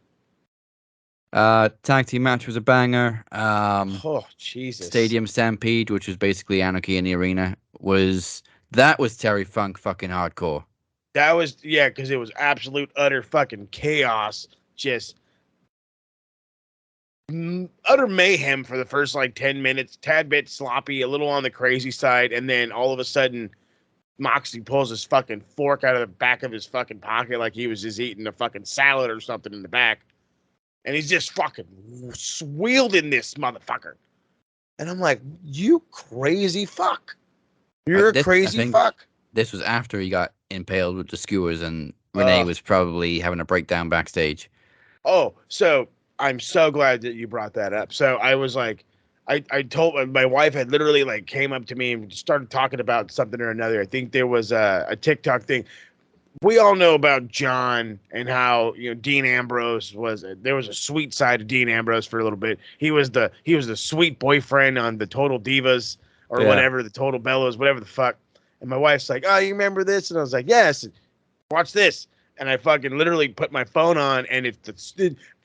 S1: Tag team match was a banger.
S2: Oh Jesus!
S1: Stadium Stampede, which was basically Anarchy in the Arena, was Terry Funk fucking hardcore.
S2: That was because it was absolute utter fucking chaos, just utter mayhem for the first like 10 minutes. Tad bit sloppy, a little on the crazy side, and then all of a sudden, Moxley pulls his fucking fork out of the back of his fucking pocket like he was just eating a fucking salad or something in the back. And he's just fucking wielding this motherfucker. And I'm like, you crazy fuck. You're a crazy fuck.
S1: This was after he got impaled with the skewers and Renee was probably having a breakdown backstage.
S2: Oh, so I'm so glad that you brought that up. So I was like, I told my wife had literally like came up to me and started talking about something or another. I think there was a TikTok thing. We all know about John and how, Dean Ambrose there was a sweet side of Dean Ambrose for a little bit. He was the sweet boyfriend on the Total Divas or whatever, the Total Bellows, whatever the fuck. And my wife's like, oh, you remember this? And I was like, yes, watch this. And I fucking literally put my phone on, and it's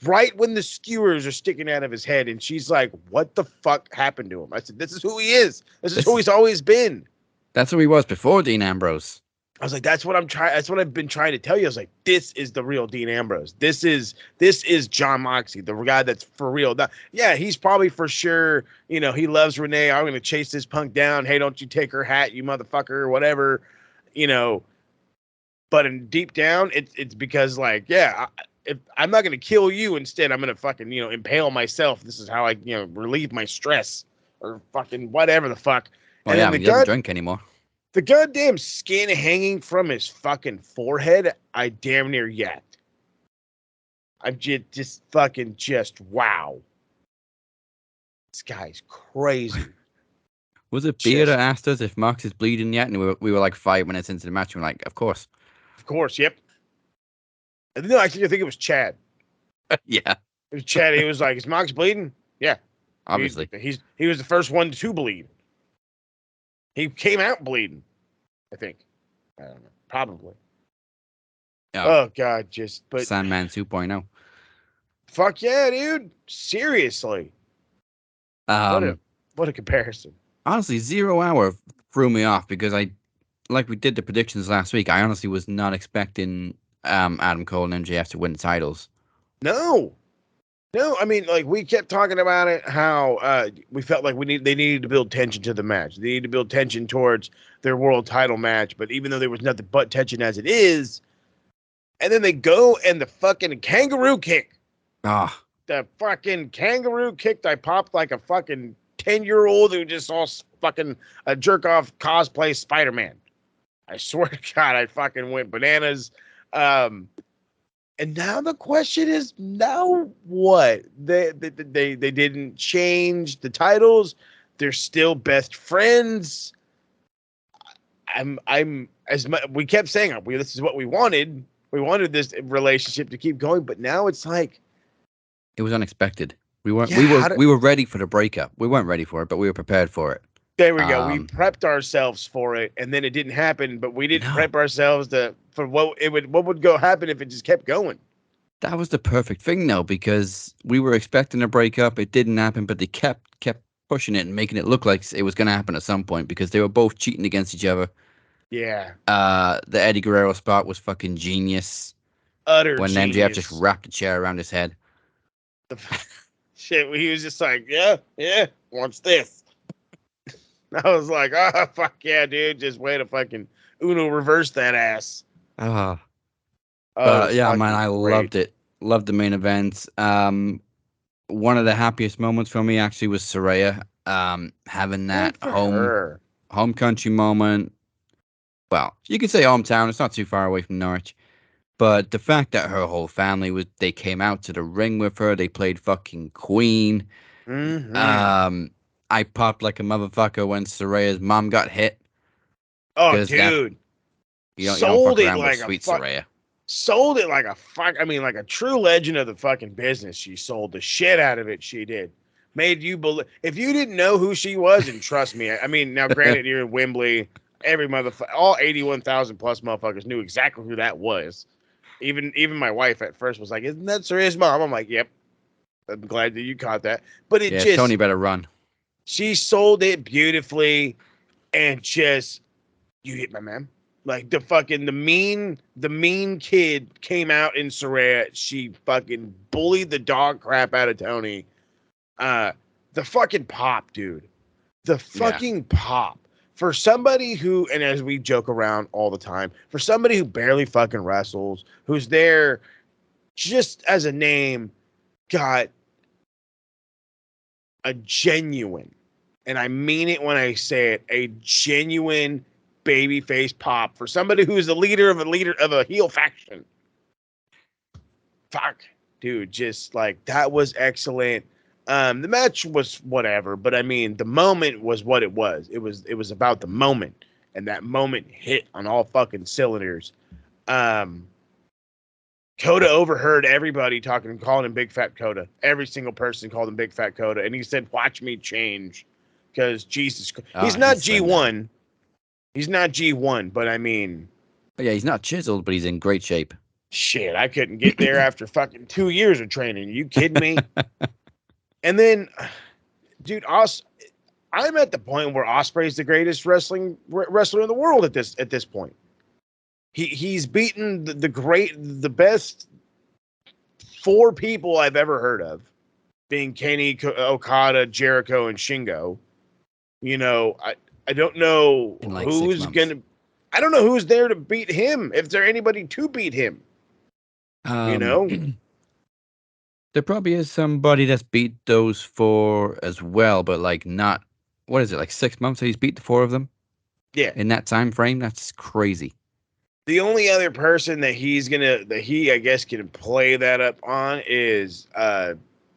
S2: right when the skewers are sticking out of his head, and she's like, what the fuck happened to him? I said, this is who he is. This is who he's always been.
S1: That's who he was before Dean Ambrose.
S2: I was like, that's what I've been trying to tell you. I was like, this is the real Dean Ambrose. This is John Moxley, the guy that's for real. Now, yeah, he's probably for sure, he loves Renee. I'm going to chase this punk down. Hey, don't you take her hat, you motherfucker, or whatever, But in deep down, it's because like, if I'm not going to kill you, instead I'm going to fucking, impale myself. This is how I, relieve my stress. or fucking whatever the fuck.
S1: Oh
S2: And
S1: yeah,
S2: then
S1: he doesn't drink anymore.
S2: the goddamn skin hanging from his fucking forehead, I damn near yacked. I'm just fucking wow. This guy's crazy.
S1: Was it Beer
S2: Just-
S1: that asked us if Mox is bleeding yet? And we were like 5 minutes into the match. And we're like, of course.
S2: Of course, yep. No, actually, I think it was Chad.
S1: Yeah,
S2: It was Chad. He was like, "Is Mox bleeding?" Yeah,
S1: obviously.
S2: He was the first one to bleed. He came out bleeding, I think. I don't know. Probably.
S1: Yeah.
S2: Oh God, but
S1: Sandman 2.0.
S2: fuck yeah, dude. Seriously. What a comparison.
S1: Honestly, 0 Hour threw me off because like we did the predictions last week, I honestly was not expecting Adam Cole and MJF to win the titles.
S2: No, I mean, like we kept talking about it, how we felt like they needed to build tension to the match. They needed to build tension towards their world title match. But even though there was nothing but tension as it is, and then they go and the fucking kangaroo kick.
S1: Ah,
S2: The fucking kangaroo kick. I popped like a fucking 10-year-old who just saw fucking a jerk off cosplay Spider-Man. I swear to God, I fucking went bananas. And now the question is, now what? They didn't change the titles. They're still best friends. I'm as much. We kept saying, this is what we wanted. We wanted this relationship to keep going, but now it's like
S1: it was unexpected. We weren't.
S2: Yeah,
S1: we were ready for the breakup. We weren't ready for it, but we were prepared for it.
S2: There we go. We prepped ourselves for it, and then it didn't happen. But we didn't prep ourselves for what would go happen if it just kept going.
S1: That was the perfect thing, though, because we were expecting a breakup. It didn't happen, but they kept pushing it and making it look like it was going to happen at some point because they were both cheating against each other.
S2: Yeah.
S1: The Eddie Guerrero spot was fucking genius.
S2: Utter
S1: when
S2: genius.
S1: MJF just wrapped a chair around his head.
S2: Shit, he was just like, yeah, what's this? I was like, oh, fuck yeah, dude. Just way to fucking Uno reverse that ass.
S1: Yeah, man, I
S2: great.
S1: loved it. Loved the main event. One of the happiest moments for me actually was Saraya having that home country moment. Well, you could say hometown. It's not too far away from Norwich. But the fact that her whole family they came out to the ring with her, they played fucking Queen.
S2: Mm-hmm.
S1: I popped like a motherfucker when Saraya's mom got hit.
S2: Oh, dude.
S1: You don't fuck around with sweet Saraya.
S2: Sold it like a fuck. I mean, like a true legend of the fucking business. She sold the shit out of it. She did. Made you believe. If you didn't know who she was, and trust me, I mean, now granted, you're in Wembley. Every motherfucker, all 81,000 plus motherfuckers knew exactly who that was. Even my wife at first was like, "Isn't that Saraya's mom?" I'm like, "Yep." I'm glad that you caught that. But
S1: Tony better run.
S2: She sold it beautifully, and just you hit my man. Like the mean kid came out in Saraya. She fucking bullied the dog crap out of Tony. The fucking pop, dude. The fucking pop. For somebody who, and as we joke around all the time, for somebody who barely fucking wrestles, who's there just as a name, got a genuine, and I mean it when I say it, a genuine babyface pop for somebody who's the leader of a heel faction. Fuck, dude, just like that was excellent. The match was whatever, but I mean, the moment was what it was. It was about the moment, and that moment hit on all fucking cylinders. Coda overheard everybody calling him Big Fat Coda. Every single person called him Big Fat Coda, and he said, "Watch me change," because Jesus, he's not G1. He's not G1, but I mean,
S1: yeah, he's not chiseled, but he's in great shape.
S2: Shit, I couldn't get there after fucking 2 years of training. Are you kidding me? And then, dude, I'm at the point where Ospreay's the greatest wrestler in the world at this point. He's beaten the best 4 people I've ever heard of, being Kenny, Okada, Jericho, and Shingo. You know, I don't know who's gonna. I don't know who's there to beat him. If there's anybody to beat him, you know.
S1: There probably is somebody that's beat those 4 as well, but like not what is it, like 6 months that he's beat the 4 of them
S2: Yeah.
S1: in that time frame? That's crazy.
S2: The only other person that he I guess can play that up on is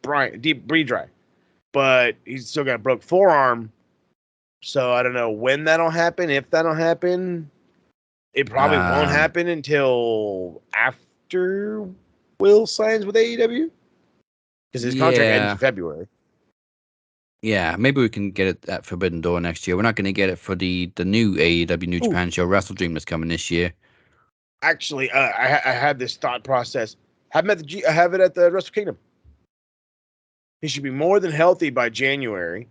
S2: Bree Dry, but he's still got a broke forearm. So I don't know when that'll happen. If that'll happen, it probably won't happen until after Will signs with AEW, because his contract ends in February.
S1: Yeah, maybe we can get it at Forbidden Door next year. We're not going to get it for the new AEW New Japan show, Wrestle Dream, that's coming this year.
S2: Actually, I had this thought process. I have it at the Wrestle Kingdom. He should be more than healthy by January.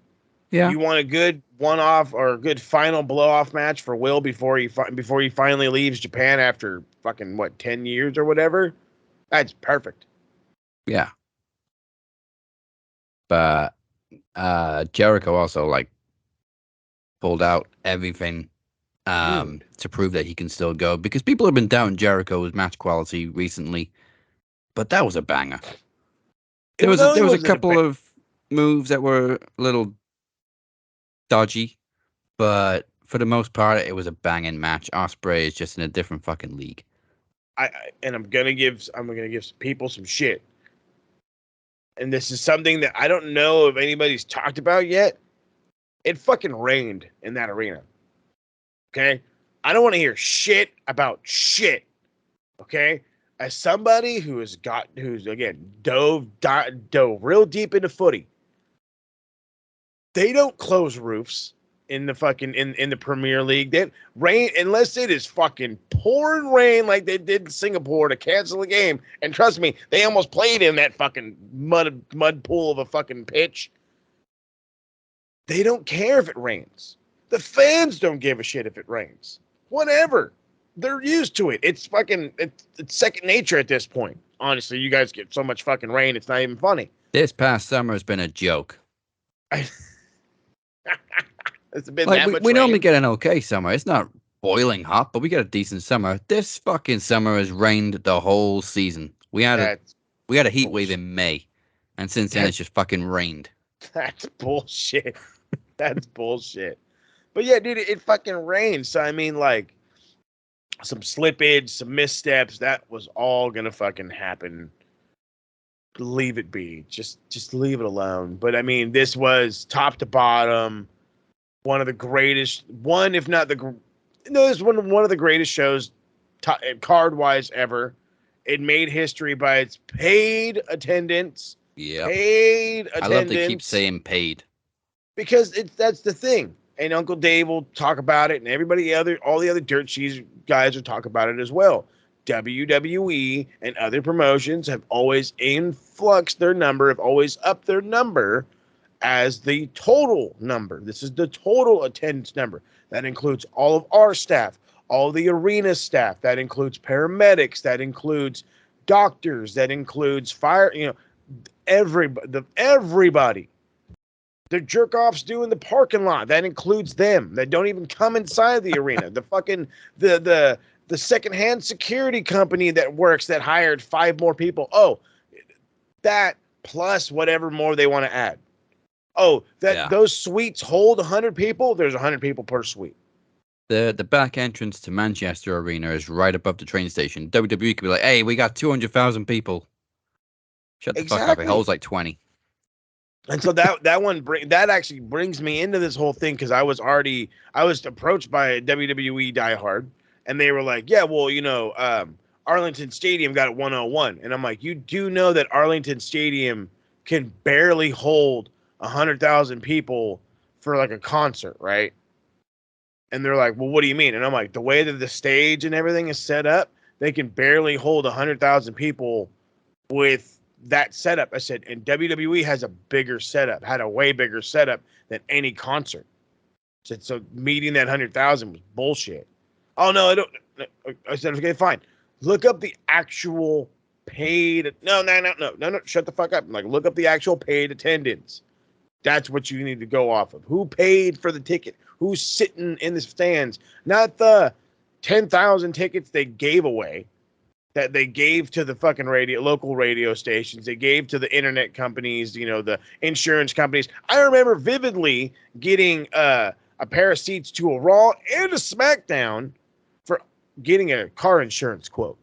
S1: Yeah.
S2: You want a good one-off or a good final blow-off match for Will before he finally leaves Japan after fucking 10 years or whatever? That's perfect.
S1: Yeah. But Jericho also pulled out everything to prove that he can still go, because people have been doubting Jericho's match quality recently, but that was a banger. There was a couple of moves that were a little dodgy, but for the most part, it was a banging match. Ospreay is just in a different fucking league.
S2: I'm gonna give some people some shit, and this is something that I don't know if anybody's talked about yet. It fucking rained in that arena. Okay, I don't want to hear shit about shit. Okay, as somebody who's again dove real deep into footy, they don't close roofs in the fucking in the Premier League. They rain unless it is fucking pouring rain like they did in Singapore to cancel the game. And trust me, they almost played in that fucking mud pool of a fucking pitch. They don't care if it rains. The fans don't give a shit if it rains. Whatever. They're used to it. It's fucking it's second nature at this point. Honestly, you guys get so much fucking rain, it's not even funny.
S1: This past summer has been a joke.
S2: It's been that much
S1: we
S2: rain.
S1: normally get an okay summer. It's not boiling hot, but we get a decent summer. This fucking summer has rained the whole season. We had a heat wave in May, and since then it's just fucking rained.
S2: That's bullshit. That's bullshit. But yeah, dude, it fucking rained. So I mean, some slippage, some missteps, that was all gonna fucking happen. Leave it be. Just leave it alone. But I mean, this was top to bottom one of the greatest, if not the, no, this is one of the greatest shows, card wise ever. It made history by its paid attendance.
S1: Yeah,
S2: paid attendance.
S1: I love to keep saying paid,
S2: because that's the thing. And Uncle Dave will talk about it, and all the other dirt cheese guys will talk about it as well. WWE and other promotions have always influxed their number, have always upped their number as the total number. This is the total attendance number. That includes all of our staff, all the arena staff. That includes paramedics. That includes doctors. That includes fire. Everybody. The jerk-offs doing the parking lot. That includes them. That don't even come inside the arena. The fucking the secondhand security company that works, that hired 5 more people. Oh, that plus whatever more they want to add. Oh, those suites hold 100 people. There's 100 people per suite.
S1: The back entrance to Manchester Arena is right above the train station. WWE could be like, "Hey, we got 200,000 people." Shut the fuck up. It holds 20.
S2: And so that actually brings me into this whole thing, because I was approached by a WWE diehard, and they were like, "Yeah, well, Arlington Stadium got it 101," and I'm like, "You do know that Arlington Stadium can barely hold 100,000 people for a concert, right?" And they're like, "Well, what do you mean?" And I'm like, "The way that the stage and everything is set up, they can barely hold 100,000 people with that setup." I said, and WWE has had a way bigger setup than any concert. I said, so meeting that 100,000 was bullshit. Oh, no, I don't. I said, okay, fine. Look up the actual paid. No, shut the fuck up. Look up the actual paid attendance. That's what you need to go off of. Who paid for the ticket? Who's sitting in the stands? Not the 10,000 tickets they gave away. that they gave to the fucking local radio stations. They gave to the internet companies, the insurance companies. I remember vividly getting a pair of seats to a Raw and a SmackDown for getting a car insurance quote.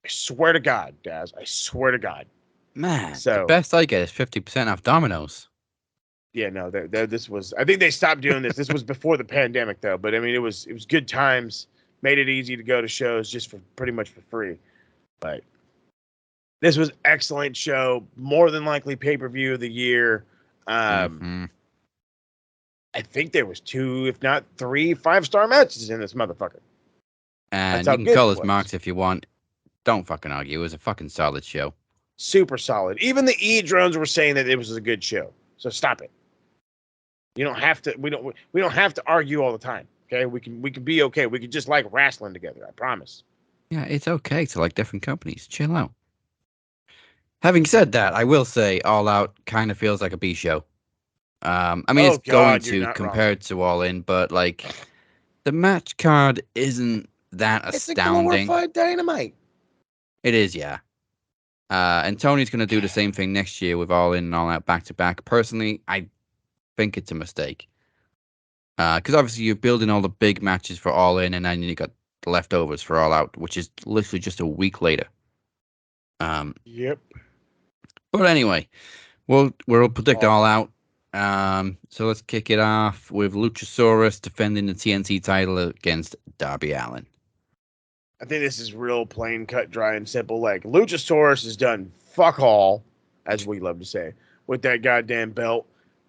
S2: I swear to God, Daz. I swear to God.
S1: Man,
S2: So,
S1: the best I get is 50% off Domino's.
S2: Yeah, no, this was. I think they stopped doing this. This was before the pandemic, though. But I mean, it was good times. Made it easy to go to shows just for pretty much for free. But this was excellent show. More than likely pay-per-view of the year. I think there was 2, if not 3, 5-star matches in this motherfucker.
S1: And
S2: how
S1: you can
S2: good
S1: call
S2: it
S1: us
S2: was.
S1: marks if you want. Don't fucking argue. It was a fucking solid show.
S2: Super solid. Even the E-drones were saying that it was a good show. So stop it. You don't have to. We don't have to argue all the time. Okay, we can be okay. We can just like wrestling together. I promise.
S1: Yeah, it's okay to like different companies. Chill out. Having said that, I will say All Out kind of feels like a B show. I mean, it's going
S2: God, you're
S1: to
S2: not
S1: compared to All In, but like the match card isn't that
S2: It's a
S1: astounding.
S2: glorified Dynamite.
S1: It is, yeah. And Tony's going to do the same thing next year with All In and All Out back to back. Personally, I think it's a mistake. Because obviously you're building all the big matches for All In, and then you got the leftovers for All Out, which is literally just a week later.
S2: Yep.
S1: But anyway, we'll predict All Out. So let's kick it off with Luchasaurus defending the TNT title against Darby Allin.
S2: I think this is real plain, cut, dry, and simple. Like Luchasaurus has done fuck all, as we love to say, with that goddamn belt.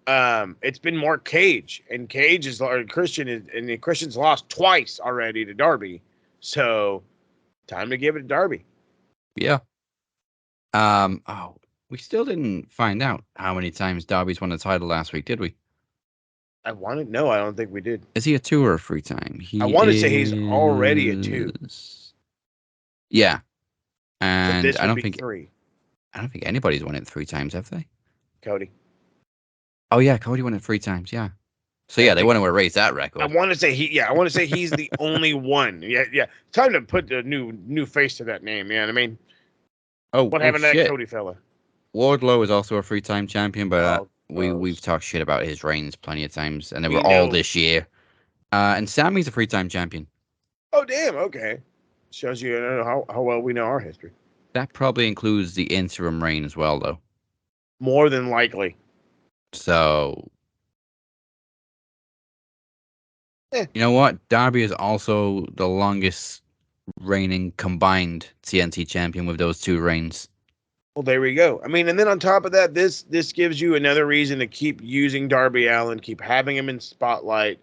S2: It's been more Cage, and Cage is Christian's lost twice already to Darby, so time to give it to Darby.
S1: Yeah. We still didn't find out how many times Darby's won the title last week, did we?
S2: I don't think we did.
S1: Is he a 2 or a 3 time?
S2: I want to say he's already a 2.
S1: Yeah,
S2: So
S1: and
S2: this
S1: I
S2: would
S1: don't
S2: be
S1: think
S2: 3.
S1: I don't think anybody's won it 3 times, have they?
S2: Cody.
S1: Oh yeah, Cody won it 3 times. Yeah. So yeah, they want to erase that record.
S2: I want to say he's the only one. Yeah. Time to put a new face to that name. You know what I mean? What happened to that Cody fella?
S1: Wardlow is also a 3-time champion, but
S2: gross.
S1: we've talked shit about his reigns plenty of times, and they were all this year. And Sammy's a 3-time champion.
S2: Oh damn! Okay, shows you how well we know our history.
S1: That probably includes the interim reign as well, though.
S2: More than likely.
S1: So, you know what? Darby is also the longest reigning combined TNT champion with those 2 reigns.
S2: Well, there we go. I mean, and then on top of that, this gives you another reason to keep using Darby Allin, keep having him in spotlight.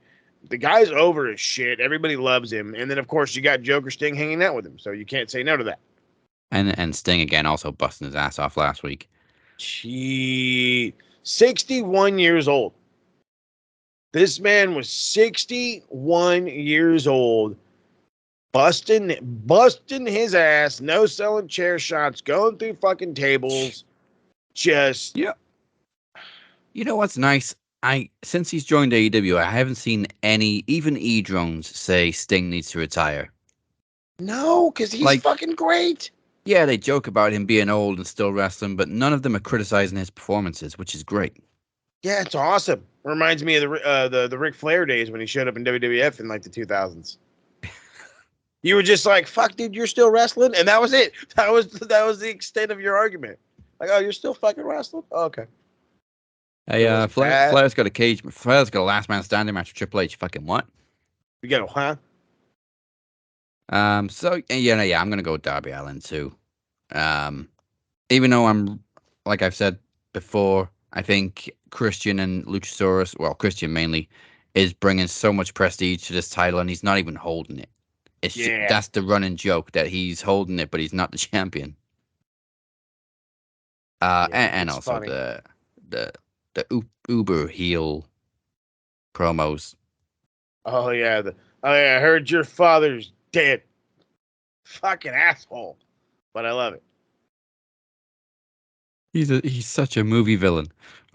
S2: The guy's over as shit. Everybody loves him. And then, of course, you got Joker Sting hanging out with him, so you can't say no to that.
S1: And Sting, again, also busting his ass off last week.
S2: 61 years old. This man was 61 years old, busting his ass, no selling chair shots, going through fucking tables. Just...
S1: Yeah. You know what's nice? Since he's joined AEW, I haven't seen any, even E-drones, say Sting needs to retire.
S2: No, because he's fucking great.
S1: Yeah, they joke about him being old and still wrestling, but none of them are criticizing his performances, which is great.
S2: Yeah, it's awesome. Reminds me of the Ric Flair days when he showed up in WWF in like the 2000s. You were just like, "Fuck, dude, you're still wrestling," and that was it. That was the extent of your argument. Like, "Oh, you're still fucking wrestling?" Oh, okay.
S1: Hey, Flair's got a last man standing match with Triple H. Fucking what?
S2: You got a huh?
S1: So yeah, I'm gonna go with Darby Allin too. Even though I'm, like I've said before, I think Christian and Luchasaurus, well, Christian mainly, is bringing so much prestige to this title, and he's not even holding it. That's the running joke that he's holding it, but he's not the champion. And also funny. the uber heel promos.
S2: Oh yeah, I heard your father's dead. Fucking asshole, but I love it.
S1: He's such a movie villain.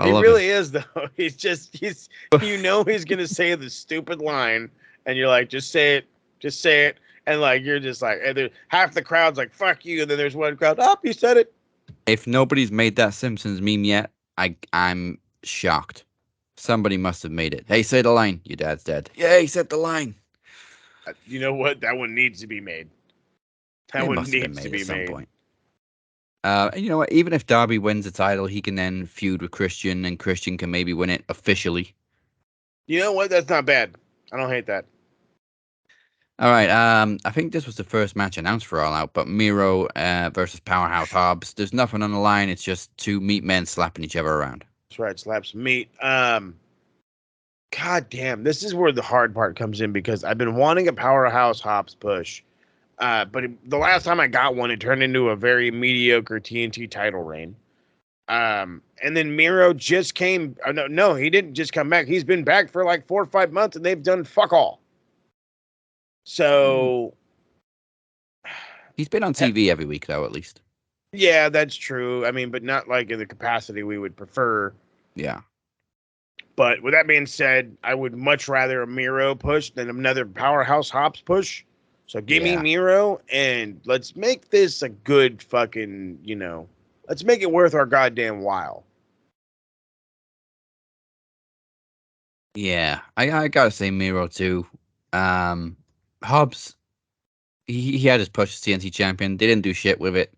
S2: He really is, though. He's he's gonna say the stupid line, and you're like, just say it, And like you're just like, and half the crowd's like, "Fuck you," and then there's one crowd, "Oh, you said it."
S1: If nobody's made that Simpsons meme yet, I'm shocked. Somebody must have made it. Hey, say the line. Your dad's dead. Yeah, he said the line.
S2: You know what? That one needs to be made. That
S1: It
S2: one
S1: must have been
S2: needs to
S1: made
S2: be
S1: at some
S2: made.
S1: point. And you know what? Even if Darby wins the title, he can then feud with Christian, and Christian can maybe win it officially.
S2: You know what? That's not bad. I don't hate that.
S1: All right. I think this was the first match announced for All Out, but Miro versus Powerhouse Hobbs. There's nothing on the line. It's just two meat men slapping each other around.
S2: That's right. Slaps meat. God damn. This is where the hard part comes in because I've been wanting a Powerhouse Hobbs push. But the last time I got one, it turned into a very mediocre TNT title reign. And then Miro just came. No, he didn't just come back. He's been back for like 4 or 5 months, and they've done fuck all. So
S1: He's been on TV every week, though, at least.
S2: yeah, that's true. I mean, but not like in the capacity we would prefer.
S1: Yeah.
S2: But with that being said, I would much rather a Miro push than another Powerhouse Hobbs push. So give me Miro, and let's make this a good fucking, let's make it worth our goddamn while.
S1: Yeah, I gotta say Miro too. Hobbs, he had his push as TNT champion. They didn't do shit with it,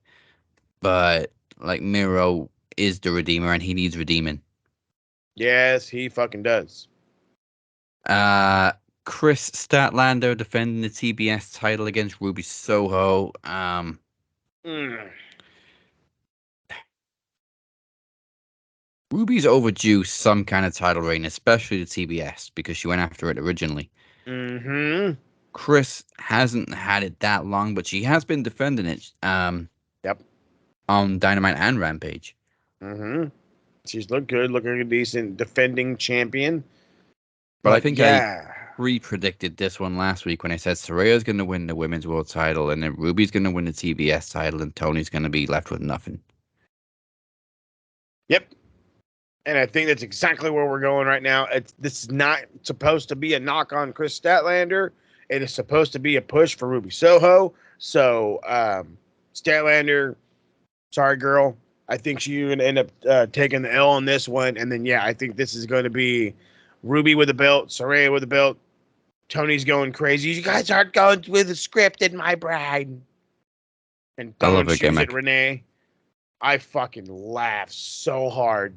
S1: but like Miro is the redeemer, and he needs redeeming.
S2: Yes, he fucking does.
S1: Chris Statlander defending the TBS title against Ruby Soho. Ruby's overdue some kind of title reign, especially the TBS, because she went after it originally.
S2: Mm-hmm.
S1: Chris hasn't had it that long, but she has been defending it.
S2: Yep.
S1: On Dynamite and Rampage.
S2: Mm-hmm. She's looked good, looking a decent defending champion.
S1: But I think I pre-predicted this one last week when I said Saraya's going to win the Women's World title, and then Ruby's going to win the TBS title, and Tony's going to be left with nothing.
S2: Yep. And I think that's exactly where we're going right now. This is not supposed to be a knock on Chris Statlander. It is supposed to be a push for Ruby Soho. So, Statlander, sorry, girl. I think you're going to end up taking the L on this one. And then, I think this is going to be Ruby with a belt, Saraya with a belt. Tony's going crazy. You guys aren't going with the script in my bride. And throwing shoes at Renee. I fucking laughed so hard.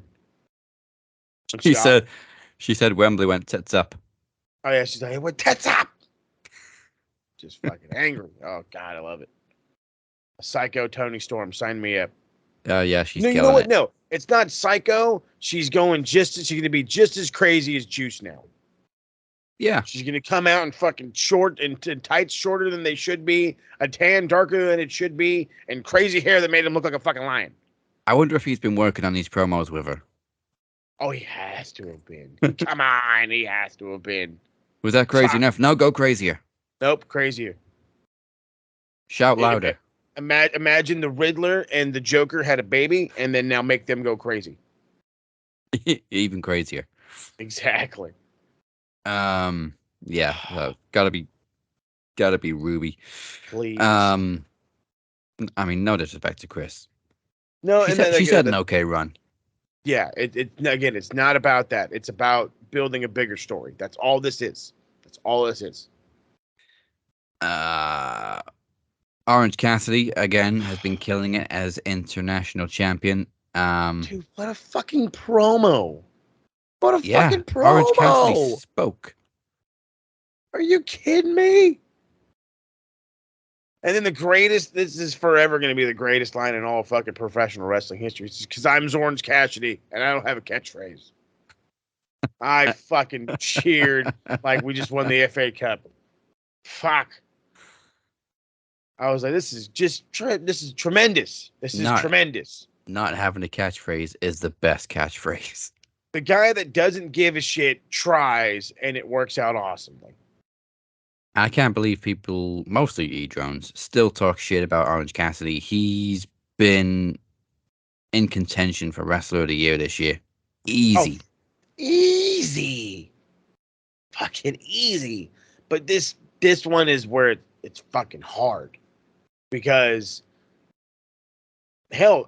S1: She said Wembley went tits up.
S2: Oh yeah, she's like, it went tits up. Just fucking angry. Oh God, I love it. Psycho Tony Storm, sign me up.
S1: Yeah, she's killing
S2: you know what?
S1: it.
S2: No, it's not psycho. She's going she's gonna be just as crazy as Juice now.
S1: Yeah.
S2: She's gonna come out in fucking short and tights shorter than they should be, a tan darker than it should be, and crazy hair that made him look like a fucking lion.
S1: I wonder if he's been working on these promos with her.
S2: Oh, he has to have been. Come on, he has to have been.
S1: Was that crazy enough? No, go crazier.
S2: Nope, crazier.
S1: Shout louder.
S2: Imagine the Riddler and the Joker had a baby, and then now make them go crazy.
S1: Even crazier.
S2: Exactly.
S1: Yeah. Gotta be Ruby.
S2: Please.
S1: I mean, no disrespect to Chris.
S2: No,
S1: she's had an okay run.
S2: Yeah, it's not about that. It's about building a bigger story. That's all this is.
S1: Orange Cassidy again has been killing it as international champion.
S2: Dude, what a fucking promo! What a fucking promo!
S1: Orange Cassidy spoke.
S2: Are you kidding me? And then this is forever going to be the greatest line in all fucking professional wrestling history. It's because I'm Orange Cassidy and I don't have a catchphrase. I fucking cheered like we just won the FA Cup. Fuck. I was like, this is tremendous. This is tremendous.
S1: Not having a catchphrase is the best catchphrase.
S2: The guy that doesn't give a shit tries and it works out awesomely.
S1: I can't believe people, mostly E-Drones, still talk shit about Orange Cassidy. He's been in contention for Wrestler of the Year this year. Easy.
S2: Oh, easy. Fucking easy. But this one is where it's fucking hard because hell,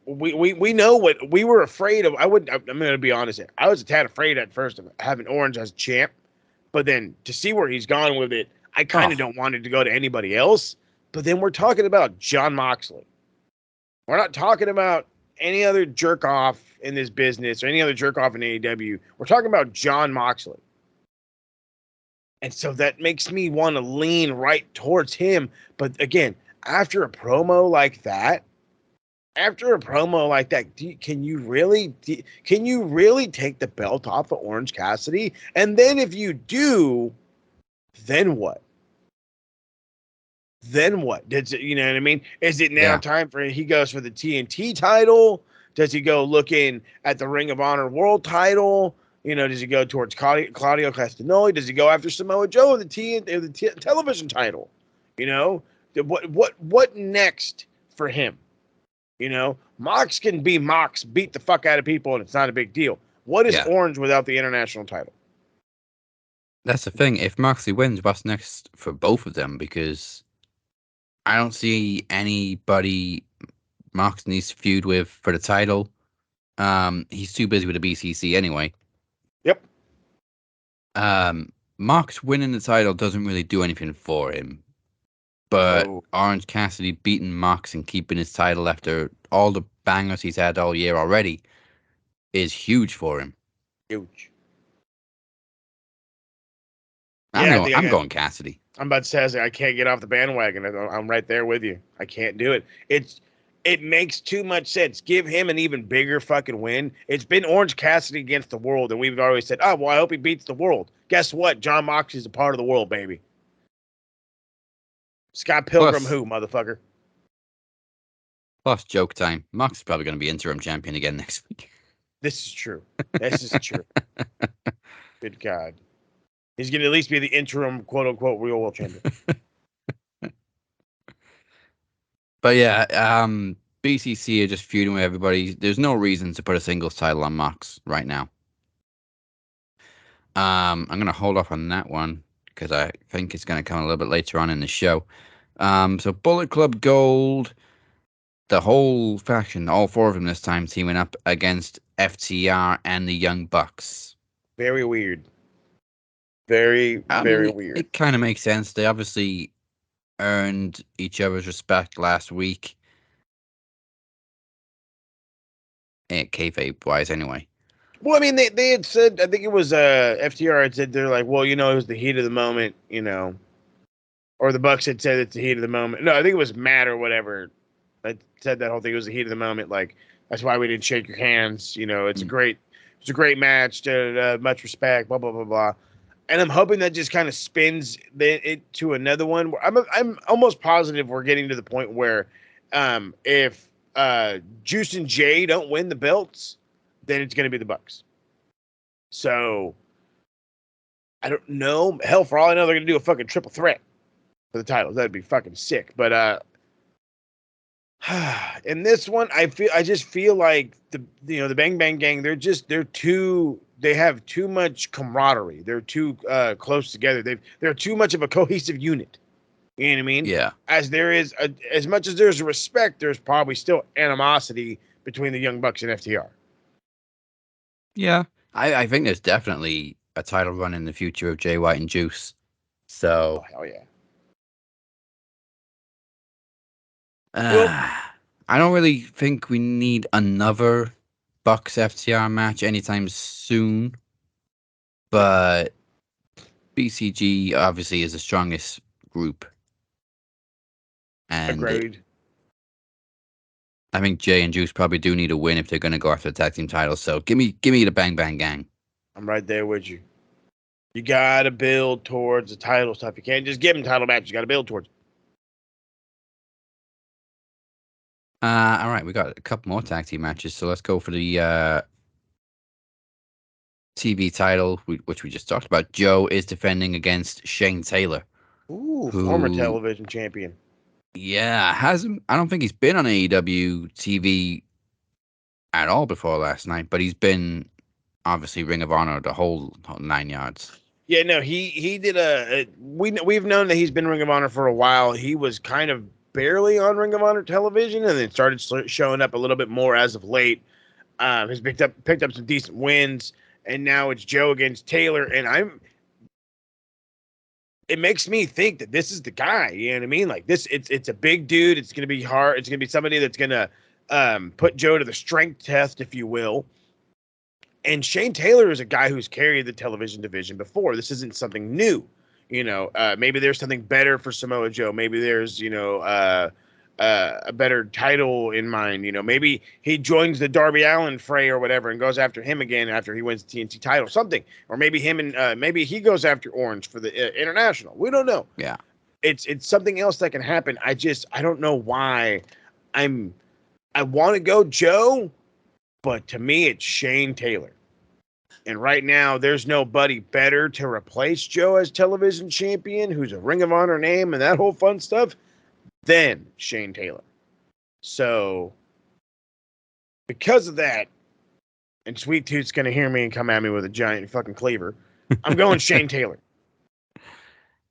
S2: we know what we were afraid of. I'm going to be honest here. I was a tad afraid at first of having Orange as champ, but then to see where he's gone with it, I kind of don't want it to go to anybody else. But then we're talking about Jon Moxley. We're not talking about any other jerk off in this business or any other jerk off in AEW. We're talking about Jon Moxley. And so that makes me want to lean right towards him. But again, after a promo like that, can you really take the belt off of Orange Cassidy? And then if you do, then what? Then what? You know what I mean? Is it now time for he goes for the TNT title? Does he go looking at the Ring of Honor World title? You know, does he go towards Claudio Castagnoli? Does he go after Samoa Joe and the television title? You know, what next for him? You know, Mox can be Mox, beat the fuck out of people, and it's not a big deal. What is Orange without the international title?
S1: That's the thing. If Moxley wins, what's next for both of them? Because I don't see anybody Mox needs to feud with for the title. He's too busy with the BCC anyway.
S2: Yep.
S1: Mox winning the title doesn't really do anything for him. But Orange Cassidy beating Mox and keeping his title after all the bangers he's had all year already is huge for him.
S2: Huge.
S1: I'm going Cassidy.
S2: I'm about to say, I can't get off the bandwagon. I'm right there with you. I can't do it. It makes too much sense. Give him an even bigger fucking win. It's been Orange Cassidy against the world, and we've always said, oh, well, I hope he beats the world. Guess what? Jon Moxley's a part of the world, baby. Scott Pilgrim, who, motherfucker?
S1: Plus, joke time. Mox is probably going to be interim champion again next week.
S2: This is true. This is true. Good God. He's going to at least be the interim, quote-unquote, real world champion.
S1: But yeah, BCC are just feuding with everybody. There's no reason to put a singles title on Mox right now. I'm going to hold off on that one because I think it's going to come a little bit later on in the show. So Bullet Club Gold, the whole faction, all four of them this time, teaming up against FTR and the Young Bucks.
S2: Very weird. Very weird.
S1: It kind of makes sense. They obviously earned each other's respect last week. Kayfabe-wise, anyway.
S2: Well, I mean, they had said, I think it was FTR had said, they're like, well, you know, it was the heat of the moment, you know. Or the Bucks had said it's the heat of the moment. No, I think it was Matt or whatever that said that whole thing. It was the heat of the moment. Like, that's why we didn't shake your hands. You know, it's a great match. Much respect, blah, blah, blah, blah. And I'm hoping that just kind of spins it to another one. I'm almost positive we're getting to the point where if Juice and Jay don't win the belts, then it's going to be the Bucks. So I don't know. Hell, for all I know, they're going to do a fucking triple threat for the titles. That'd be fucking sick. But in this one, I just feel like the Bang Bang Gang, they have too much camaraderie. They're too close together. They're too much of a cohesive unit. You know what I mean?
S1: Yeah.
S2: As much as there's respect, there's probably still animosity between the Young Bucks and FTR.
S1: Yeah. I think there's definitely a title run in the future of Jay White and Juice. So.
S2: Oh, hell yeah.
S1: I don't really think we need another Bucks FTR match anytime soon, but BCG obviously is the strongest group. And
S2: agreed.
S1: I think Jay and Juice probably do need a win if they're going to go after the tag team titles. So give me the Bang Bang Gang.
S2: I'm right there with you. You got to build towards the title stuff. You can't just give them title matches. You got to build towards it.
S1: All right, we got a couple more tag team matches, so let's go for the TV title, which we just talked about. Joe is defending against Shane Taylor.
S2: Ooh, former television champion.
S1: Yeah, I don't think he's been on AEW TV at all before last night, but he's been obviously Ring of Honor the whole 9 yards.
S2: Yeah, no, he did we've known that he's been Ring of Honor for a while. He was kind of barely on Ring of Honor television, and then started showing up a little bit more as of late. Has picked up some decent wins, and now it's Joe against Taylor, and it makes me think that this is the guy. You know what I mean? Like this, it's a big dude. It's gonna be hard. It's gonna be somebody that's gonna put Joe to the strength test, if you will. And Shane Taylor is a guy who's carried the television division before. This isn't something new. Maybe there's something better for Samoa Joe. Maybe there's, a better title in mind. Maybe he joins the Darby Allin fray or whatever and goes after him again after he wins the TNT title, something. Or maybe maybe he goes after Orange for the international. We don't know.
S1: Yeah.
S2: It's something else that can happen. I don't know why I want to go Joe, but to me, it's Shane Taylor. And right now, there's nobody better to replace Joe as television champion, who's a Ring of Honor name and that whole fun stuff, than Shane Taylor. So, because of that, and Sweet Tooth's going to hear me and come at me with a giant fucking cleaver, I'm going Shane Taylor.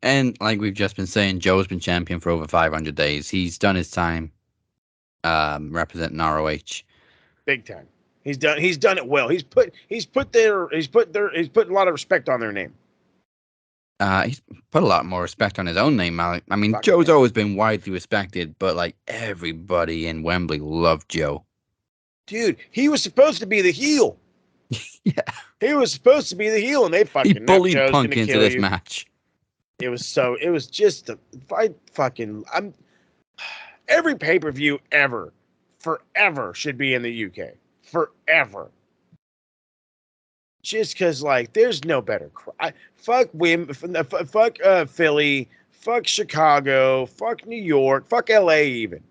S1: And like we've just been saying, Joe's been champion for over 500 days. He's done his time representing ROH.
S2: Big time. He's done it well. He's put a lot of respect on their name.
S1: He's put a lot more respect on his own name. I mean,
S2: Fucking
S1: Joe's
S2: yeah.
S1: always been widely respected, but like everybody in Wembley loved Joe.
S2: Dude, he was supposed to be the heel.
S1: Yeah.
S2: He was supposed to be the heel, and they fucking
S1: He bullied
S2: Joe's
S1: Punk
S2: gonna
S1: into
S2: kill
S1: this
S2: you.
S1: match.
S2: It was just every pay-per-view ever, forever should be in the UK. Forever. Just because, like, there's no better. Fuck Philly, fuck Chicago, fuck New York, fuck LA even.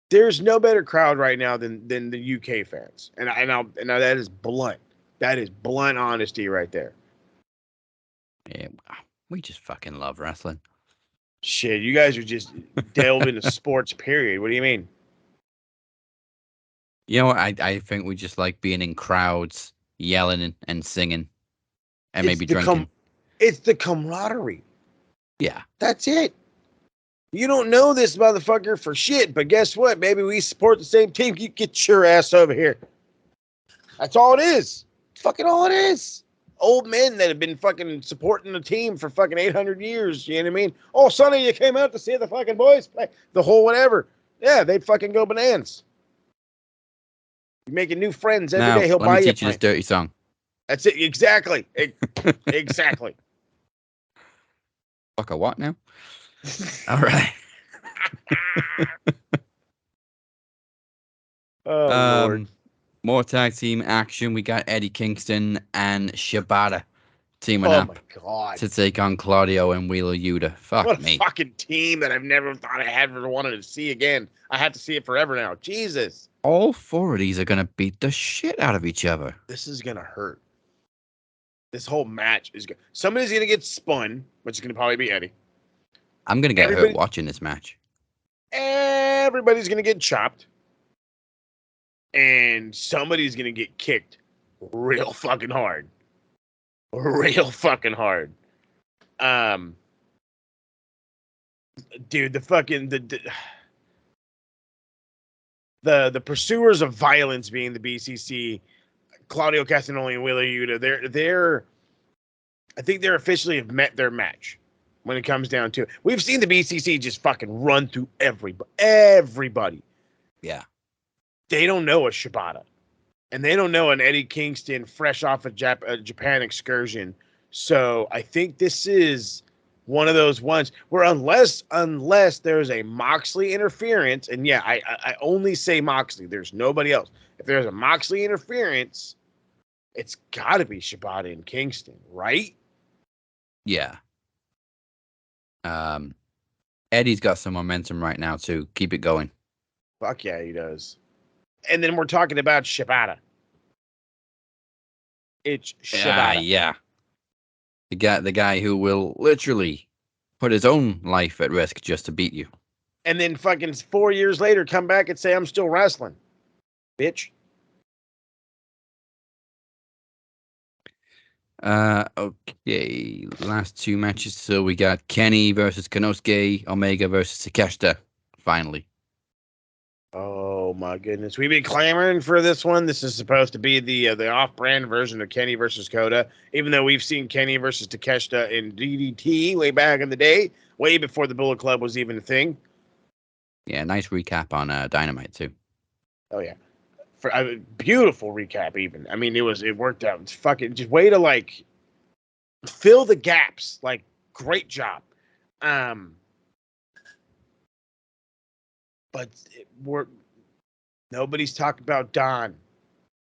S2: There's no better crowd right now than the UK fans. And that is blunt. That is blunt honesty right there.
S1: Yeah, we just fucking love wrestling.
S2: Shit, you guys are just delved into sports, period. What do you mean?
S1: You know what? I think we just like being in crowds, yelling and singing, and maybe drinking.
S2: It's the camaraderie.
S1: Yeah.
S2: That's it. You don't know this motherfucker for shit, but guess what? Maybe we support the same team. You get your ass over here. That's all it is. It's fucking all it is. Old men that have been fucking supporting the team for fucking 800 years. You know what I mean? Oh, Sonny, you came out to see the fucking boys play. The whole whatever. Yeah, they'd fucking go bananas. You're making new friends every day. He'll
S1: let
S2: buy
S1: me
S2: you
S1: teach you this dirty song.
S2: That's it. Exactly. Exactly.
S1: Fuck a what now? All right.
S2: Oh, Lord.
S1: More tag team action. We got Eddie Kingston and Shibata teaming
S2: Oh,
S1: up
S2: my God.
S1: to take on Claudio and Wheeler Yuta. Fuck
S2: What a
S1: me.
S2: fucking team that I've never thought I had ever wanted to see again. I have to see it forever now. Jesus.
S1: All four of these are going to beat the shit out of each other.
S2: This is going to hurt. This whole match is good. Somebody's going to get spun, which is going to probably be Eddie.
S1: I'm going to get hurt watching this match.
S2: Everybody's going to get chopped. And somebody's going to get kicked real fucking hard. Real fucking hard. Dude, the pursuers of violence being the BCC, Claudio Castagnoli and Wheeler Yuta, I think they're officially have met their match when it comes down to it. We've seen the BCC just fucking run through everybody.
S1: Yeah.
S2: They don't know a Shibata. And they don't know an Eddie Kingston fresh off a Japan excursion. So I think this is one of those ones where unless there's a Moxley interference, and yeah, I only say Moxley. There's nobody else. If there's a Moxley interference, it's got to be Shibata and Kingston, right?
S1: Yeah. Eddie's got some momentum right now too. Keep it going.
S2: Fuck yeah, he does. And then we're talking about Shibata. It's Shibata.
S1: Yeah. The guy who will literally put his own life at risk just to beat you.
S2: And then fucking 4 years later come back and say, I'm still wrestling. Bitch.
S1: Okay, last two matches. So we got Kenny versus Konosuke, Omega versus Takeshita. Finally.
S2: Oh my goodness, we've been clamoring for this one. This is supposed to be the off-brand version of Kenny versus Kota, even though we've seen Kenny versus Takeshita in DDT way back in the day, way before the Bullet Club was even a thing.
S1: Yeah, nice recap on Dynamite too.
S2: Oh yeah, for a beautiful recap. Even I mean, it worked out. It's fucking just way to like fill the gaps. Like great job. But nobody's talking about Don.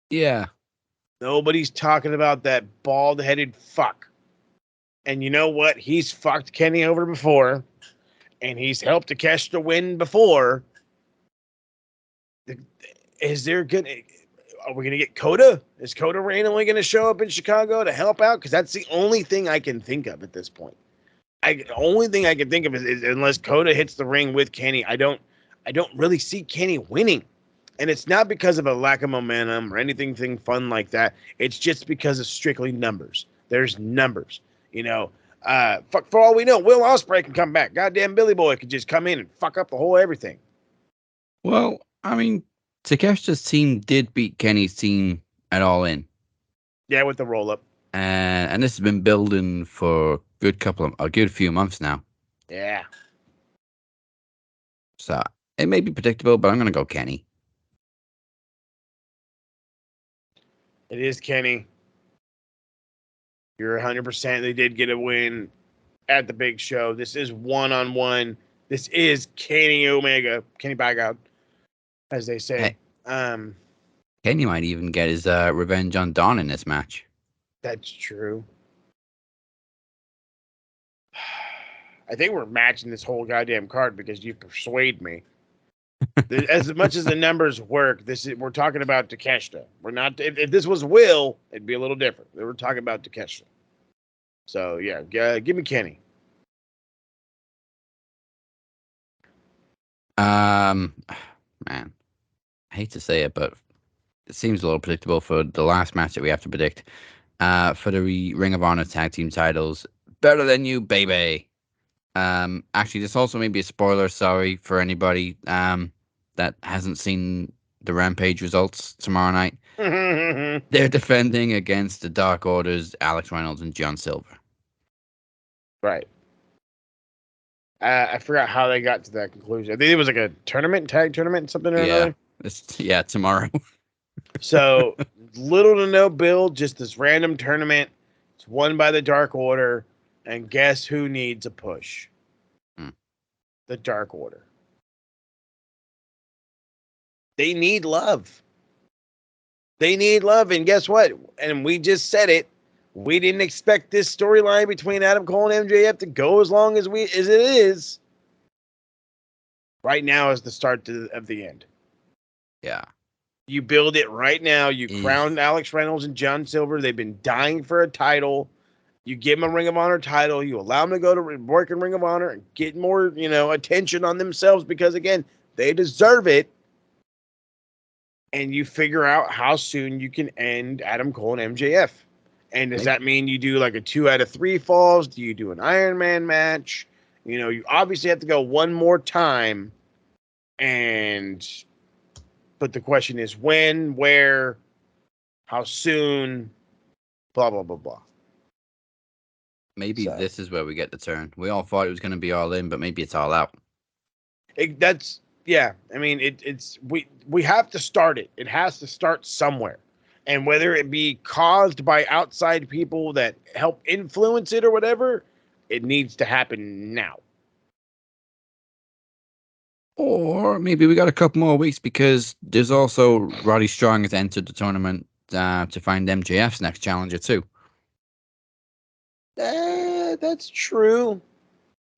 S1: Yeah.
S2: Nobody's talking about that bald-headed fuck. And you know what? He's fucked Kenny over before, and he's helped Takeshita win before. Is there gonna? Are we gonna get Kota? Is Kota randomly gonna show up in Chicago to help out? Because that's the only thing I can think of at this point. The only thing I can think of is unless Kota hits the ring with Kenny, I don't really see Kenny winning. And it's not because of a lack of momentum or anything fun like that. It's just because of strictly numbers. There's numbers. You know, for all we know, Will Ospreay can come back. Goddamn Billy Boy could just come in and fuck up the whole everything.
S1: Well, I mean, Takeshita's team did beat Kenny's team at All In.
S2: Yeah, with the roll up.
S1: And this has been building for a good few months now.
S2: Yeah.
S1: So it may be predictable, but I'm gonna go Kenny.
S2: It is Kenny. You're 100%. They did get a win at the big show. This is one-on-one. This is Kenny Omega. Kenny back out, as they say.
S1: Hey. Kenny might even get his revenge on Don in this match.
S2: That's true. I think we're matching this whole goddamn card because you persuade me. As much as the numbers work, we're talking about Takeshita. We're not. If this was Will, it'd be a little different. We're talking about Takeshita. So yeah, give me Kenny.
S1: Man, I hate to say it, but it seems a little predictable for the last match that we have to predict. For the Ring of Honor Tag Team titles, Better Than You, baby. Actually, this also may be a spoiler. Sorry for anybody that hasn't seen the Rampage results tomorrow night. They're defending against the Dark Order's Alex Reynolds and John Silver.
S2: Right. I forgot how they got to that conclusion. I think it was like a tag tournament, something or another.
S1: Yeah, tomorrow.
S2: So little to no build, just this random tournament. It's won by the Dark Order, and guess who needs a push? The Dark Order. They need love. They need love, and guess what? And we just said it. We didn't expect this storyline between Adam Cole and MJF to go as long as it is. Right now is the start of the end.
S1: Yeah.
S2: You build it right now. You crown Alex Reynolds and John Silver. They've been dying for a title. You give them a Ring of Honor title. You allow them to go to work in Ring of Honor and get more, attention on themselves because, again, they deserve it. And you figure out how soon you can end Adam Cole and MJF. And does that mean you do like a 2 out of 3 falls? Do you do an Iron Man match? You obviously have to go one more time. But the question is when, where, how soon, blah, blah, blah, blah.
S1: Maybe this is where we get the turn. We all thought it was going to be All In, but maybe it's All Out.
S2: Yeah. I mean, we have to start it. It has to start somewhere. And whether it be caused by outside people that help influence it or whatever, it needs to happen now.
S1: Or maybe we got a couple more weeks because there's also Roddy Strong has entered the tournament to find MJF's next challenger too.
S2: That's true.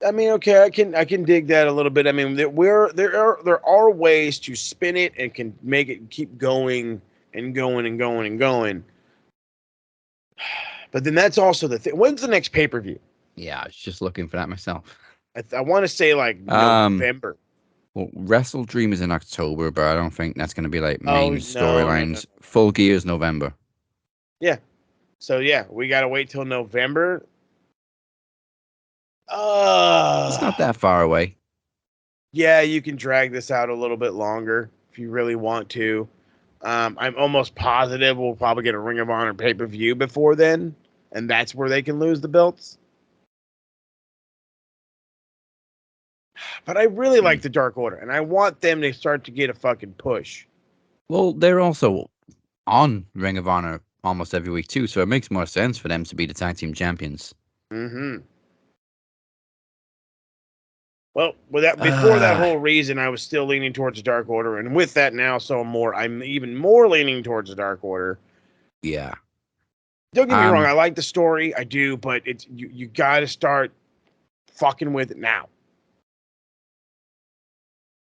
S2: I mean, okay, I can dig that a little bit. I mean, there are ways to spin it and can make it keep going and going and going and going. But then that's also the thing. When's the next pay-per-view?
S1: Yeah, I was just looking for that myself.
S2: I want to say like November.
S1: Well, Wrestle Dream is in October, but I don't think that's going to be like main storylines.
S2: No.
S1: Full Gear is November.
S2: Yeah. So yeah, we got to wait till November.
S1: It's not that far away.
S2: Yeah, you can drag this out a little bit longer if you really want to. I'm almost positive we'll probably get a Ring of Honor pay-per-view before then, and that's where they can lose the belts. But I really like the Dark Order, and I want them to start to get a fucking push.
S1: Well, they're also on Ring of Honor almost every week too, so it makes more sense for them to be the tag team champions.
S2: Mm-hmm. Well, before that whole reason, I was still leaning towards the Dark Order, and with that now, I'm even more leaning towards the Dark Order.
S1: Yeah.
S2: Don't get me wrong, I like the story, I do, but it's you got to start fucking with it now.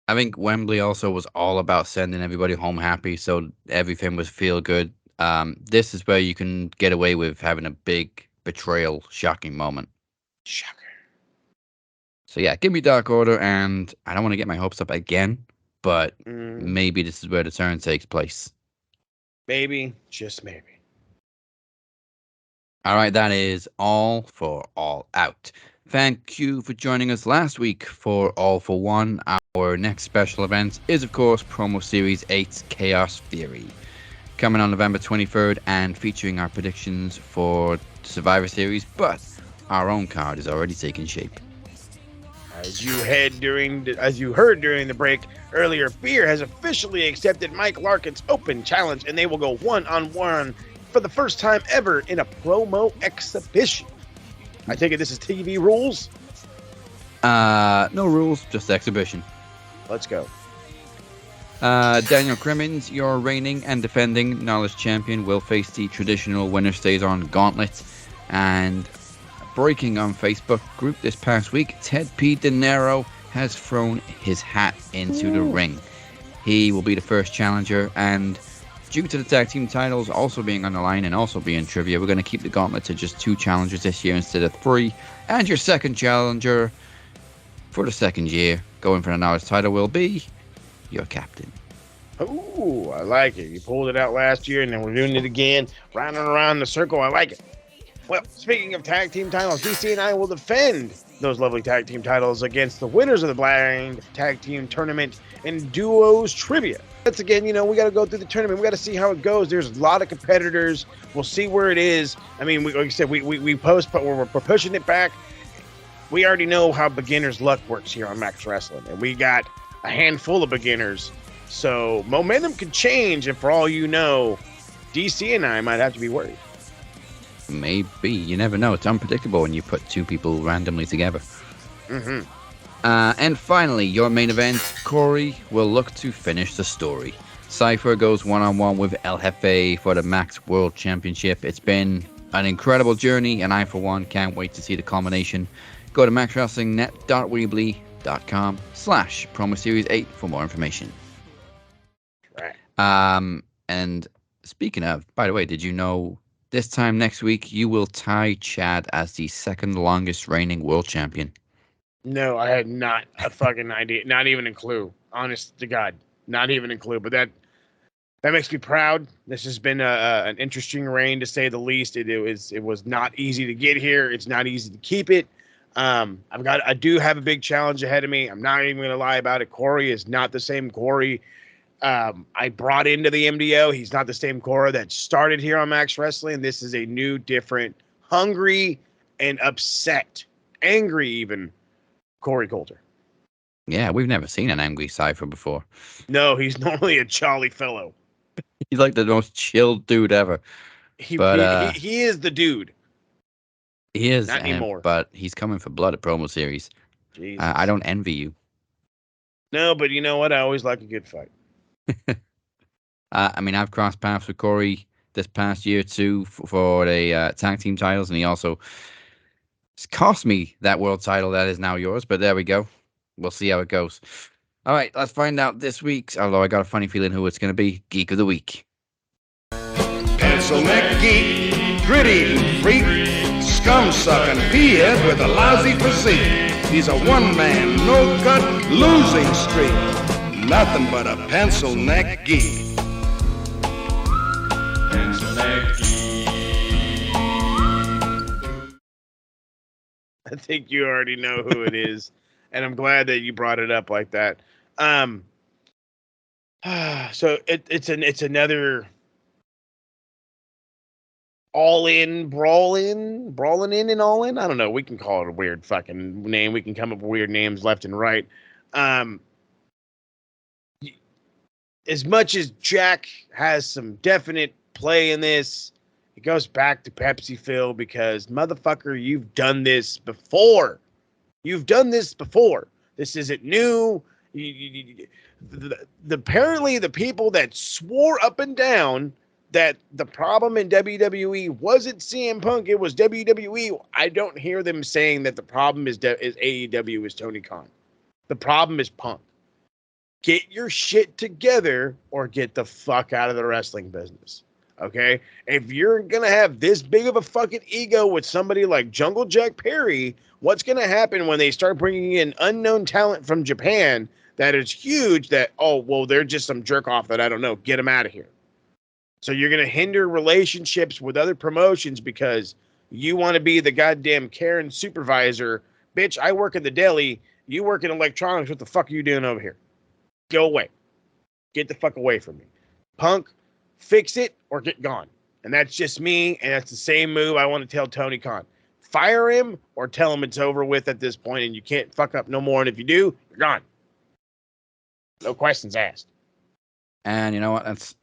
S1: I think Wembley also was all about sending everybody home happy, so everything was feel good. This is where you can get away with having a big betrayal, shocking moment.
S2: Shocker.
S1: So yeah, give me Dark Order, and I don't want to get my hopes up again, but maybe this is where the turn takes place.
S2: Maybe, just maybe.
S1: All right, that is all for All Out. Thank you for joining us last week for All for One. Our next special event is, of course, Promo Series 8's Chaos Theory. Coming on November 23rd and featuring our predictions for Survivor Series, but our own card is already taking shape.
S2: As you heard during the break earlier, Fear has officially accepted Mike Larkin's open challenge, and they will go one-on-one for the first time ever in a promo exhibition. I take it this is TV rules?
S1: No rules, just exhibition.
S2: Let's go.
S1: Daniel Crimmins, your reigning and defending Knowledge Champion, will face the traditional winner stays on gauntlet. And breaking on Facebook group this past week, Ted P. De Niro has thrown his hat into the ring. He will be the first challenger, and due to the tag team titles also being on the line and also being trivia, we're going to keep the gauntlet to just 2 challengers this year instead of 3. And your second challenger for the second year, going for the Knowledge title, will be your captain.
S2: Ooh, I like it. You pulled it out last year, and then we're doing it again. Round and around the circle. I like it. Well, speaking of tag team titles, DC and I will defend those lovely tag team titles against the winners of the Blind Tag Team Tournament and Duos Trivia. That's again, we got to go through the tournament. We got to see how it goes. There's a lot of competitors. We'll see where it is. I mean, like I said, we post, but we're pushing it back. We already know how beginner's luck works here on Max Wrestling, and we got a handful of beginners. So momentum could change, and for all you know, DC and I might have to be worried.
S1: Maybe. You never know. It's unpredictable when you put 2 people randomly together.
S2: Mm-hmm.
S1: And finally, your main event, Corey will look to finish the story. Cypher goes one-on-one with El Jefe for the Max World Championship. It's been an incredible journey, and I, for one, can't wait to see the culmination. Go to maxwrestlingnet.weebly.com/promo series 8 for more information.
S2: Right.
S1: And speaking of, by the way, did you know this time next week you will tie Chad as the second longest reigning world champion?
S2: No, I had not a fucking idea. Not even a clue. Honest to God, not even a clue. But that makes me proud. This has been an interesting reign, to say the least. It was not easy to get here. It's not easy to keep it. I do have a big challenge ahead of me. I'm not even going to lie about it. Corey is not the same Corey I brought into the MDO. He's not the same Corey that started here on Max Wrestling. This is a new, different, hungry and upset, angry even Corey Coulter.
S1: Yeah, we've never seen an angry Cypher before.
S2: No, he's normally a jolly fellow.
S1: He's like the most chilled dude ever.
S2: He is the dude.
S1: He is,
S2: not anymore.
S1: But he's coming for blood at Promo Series. I don't envy you.
S2: No, but you know what? I always like a good fight.
S1: I mean, I've crossed paths with Corey this past year too for the tag team titles, and he also cost me that world title that is now yours. But there we go. We'll see how it goes. All right, let's find out this week's, although I got a funny feeling who it's going to be, Geek of the Week.
S5: Pencil neck geek, grit-eating freak, scum-sucking peahead with a lousy physique. He's a one-man, no-cut, losing streak. Nothing but a pencil neck geek.
S6: Pencil neck geek.
S2: I think you already know who it is, and I'm glad that you brought it up like that. So it's another all in, brawling in and all in. I don't know. We can call it a weird fucking name. We can come up with weird names left and right. As much as Jack has some definite play in this, it goes back to Pepsi Phil because motherfucker, you've done this before. You've done this before. This isn't new. Apparently, the people that swore up and down that the problem in WWE wasn't CM Punk, it was WWE. I don't hear them saying that the problem is AEW is Tony Khan. The problem is Punk. Get your shit together or get the fuck out of the wrestling business. Okay? If you're going to have this big of a fucking ego with somebody like Jungle Jack Perry, what's going to happen when they start bringing in unknown talent from Japan that is huge that, oh, well, they're just some jerk off that I don't know. Get them out of here. So you're going to hinder relationships with other promotions because you want to be the goddamn Karen supervisor. Bitch, I work in the deli. You work in electronics. What the fuck are you doing over here? Go away. Get the fuck away from me. Punk, fix it or get gone. And that's just me, and that's the same move I want to tell Tony Khan. Fire him or tell him it's over with at this point and you can't fuck up no more. And if you do, you're gone. No questions asked.
S1: And you know what?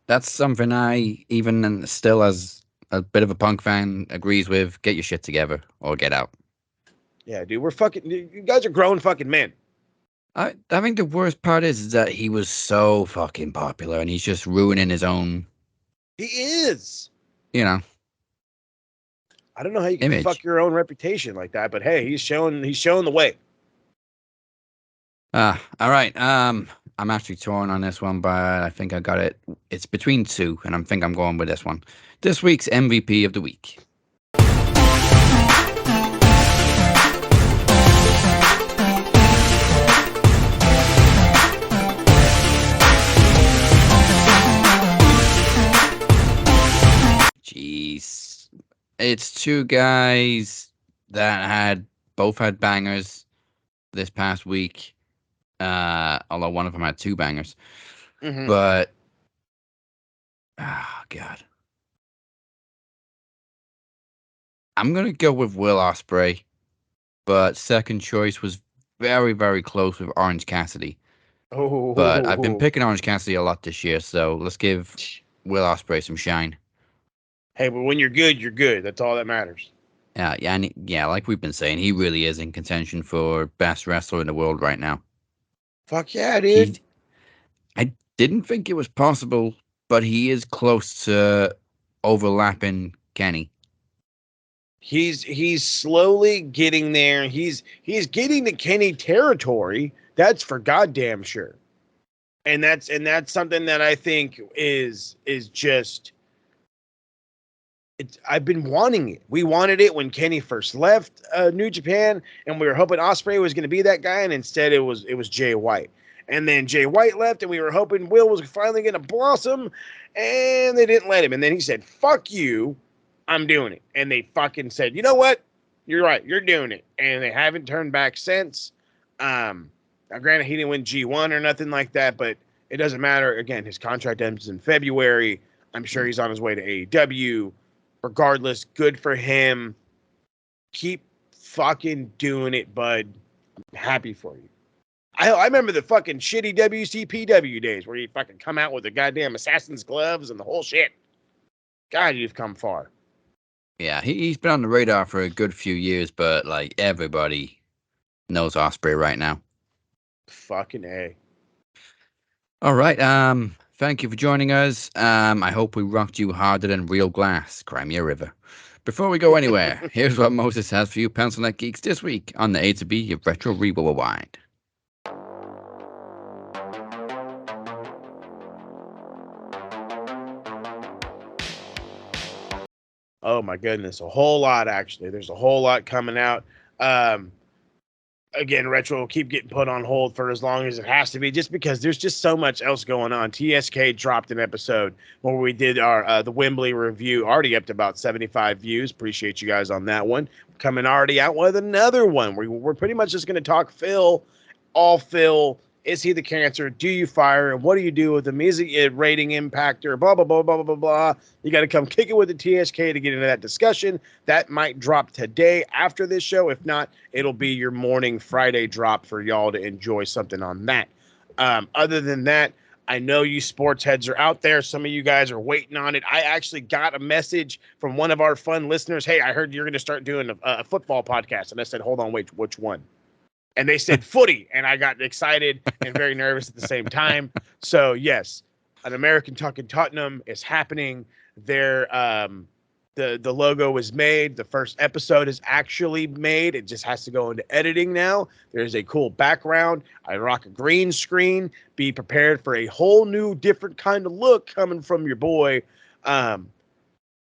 S1: That's something I, even still as a bit of a Punk fan, agrees with. Get your shit together or get out.
S2: Yeah, dude, you guys are grown fucking men.
S1: I think the worst part is that he was so fucking popular and he's just ruining his own.
S2: He is.
S1: You know.
S2: I don't know how you can
S1: image.
S2: fuck your own reputation like that, but hey, he's showing the way.
S1: All right. I'm actually torn on this one, but I think I got it. It's between two, and I think I'm going with this one. This week's MVP of the week. Jeez. It's two guys that both had bangers this past week. Although one of them had two bangers.
S2: Mm-hmm.
S1: But God. I'm gonna go with Will Ospreay, but second choice was very, very close with Orange Cassidy.
S2: Oh,
S1: But I've been picking Orange Cassidy a lot this year, so let's give Will Ospreay some shine.
S2: Hey, but when you're good, you're good. That's all that matters.
S1: Yeah, like we've been saying, he really is in contention for best wrestler in the world right now.
S2: Fuck yeah, dude.
S1: I didn't think it was possible, but he is close to overlapping Kenny.
S2: He's slowly getting there. He's getting to Kenny territory. That's for goddamn sure. And that's something that I think is just. I've been wanting it. We wanted it when Kenny first left New Japan, and we were hoping Ospreay was going to be that guy, and instead it was Jay White. And then Jay White left, and we were hoping Will was finally going to blossom, and they didn't let him. And then he said, "Fuck you, I'm doing it." And they fucking said, "You know what? You're right. You're doing it." And they haven't turned back since. Now, granted, he didn't win G1 or nothing like that, but it doesn't matter. Again, his contract ends in February. I'm sure he's on his way to AEW. Regardless, good for him. Keep fucking doing it, bud. I'm happy for you. I remember the fucking shitty WCPW days where you fucking come out with the goddamn assassin's gloves and the whole shit. God, you've come far.
S1: Yeah, he's been on the radar for a good few years, but like everybody knows Ospreay right now.
S2: Fucking A.
S1: All right. Thank you for joining us. I hope we rocked you harder than real glass, Crimea River. Before we go anywhere, here's what Moses has for you Pencil Neck Geeks this week on the A to B of Retro Rewind.
S2: Oh my goodness, a whole lot actually. There's a whole lot coming out. again, Retro will keep getting put on hold for as long as it has to be, just because there's just so much else going on. TSK dropped an episode where we did our the Wembley review, already up to about 75 views. Appreciate you guys on that one. Coming already out with another one. We're pretty much just going to talk Phil, all Phil. Is he the cancer? Do you fire him? What do you do with him? Is he a rating impactor? Blah, blah, blah, blah, blah, blah, blah. You got to come kick it with the TSK to get into that discussion. That might drop today after this show. If not, it'll be your morning Friday drop for y'all to enjoy something on that. Other than that, I know you sports heads are out there. Some of you guys are waiting on it. I actually got a message from one of our fun listeners. Hey, I heard you're going to start doing a football podcast. And I said, hold on, wait, which one? And they said footy, and I got excited and very nervous at the same time. So yes, an American Talking Tottenham is happening. There, the logo is made. The first episode is actually made. It just has to go into editing now. There's a cool background. I rock a green screen. Be prepared for a whole new, different kind of look coming from your boy. And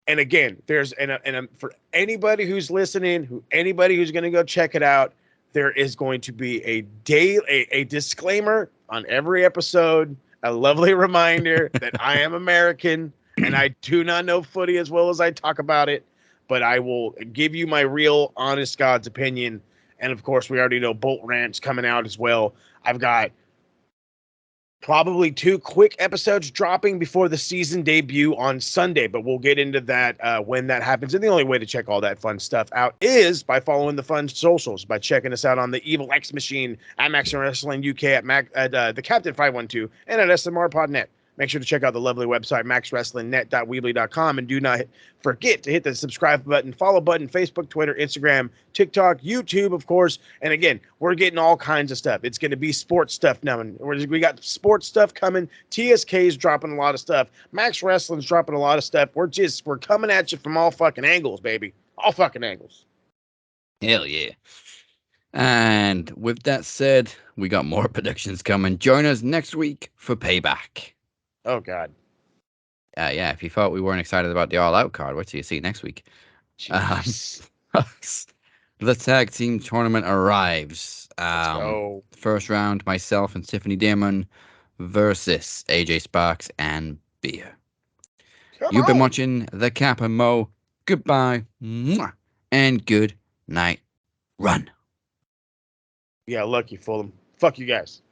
S2: again, there's and for anybody who's listening, anybody who's going to go check it out. There is going to be a disclaimer on every episode, a lovely reminder that I am American and I do not know footy as well as I talk about it, but I will give you my real, honest God's opinion. And of course, we already know Bolt Ranch coming out as well. I've got probably 2 quick episodes dropping before the season debut on Sunday, but we'll get into that when that happens. And the only way to check all that fun stuff out is by following the fun socials, by checking us out on the Evil X Machine, at Max Wrestling UK, at the Captain 512, and at SMR.net. Make sure to check out the lovely website, maxwrestlingnet.weebly.com, and do not forget to hit the subscribe button, follow button, Facebook, Twitter, Instagram, TikTok, YouTube, of course. And again, we're getting all kinds of stuff. It's going to be sports stuff now. And we got sports stuff coming. TSK's dropping a lot of stuff. Max Wrestling's dropping a lot of stuff. We're coming at you from all fucking angles, baby. All fucking angles.
S1: Hell yeah. And with that said, we got more predictions coming. Join us next week for Payback.
S2: Oh, God.
S1: Yeah, if you thought we weren't excited about the All Out card, what do you see next week? The tag team tournament arrives. First round, myself and Tiffany Damon versus AJ Sparks and Beer. You've been watching The Cap and Mo. Goodbye. Mwah, and good night. Run.
S2: Yeah, lucky Fulham. Fuck you guys.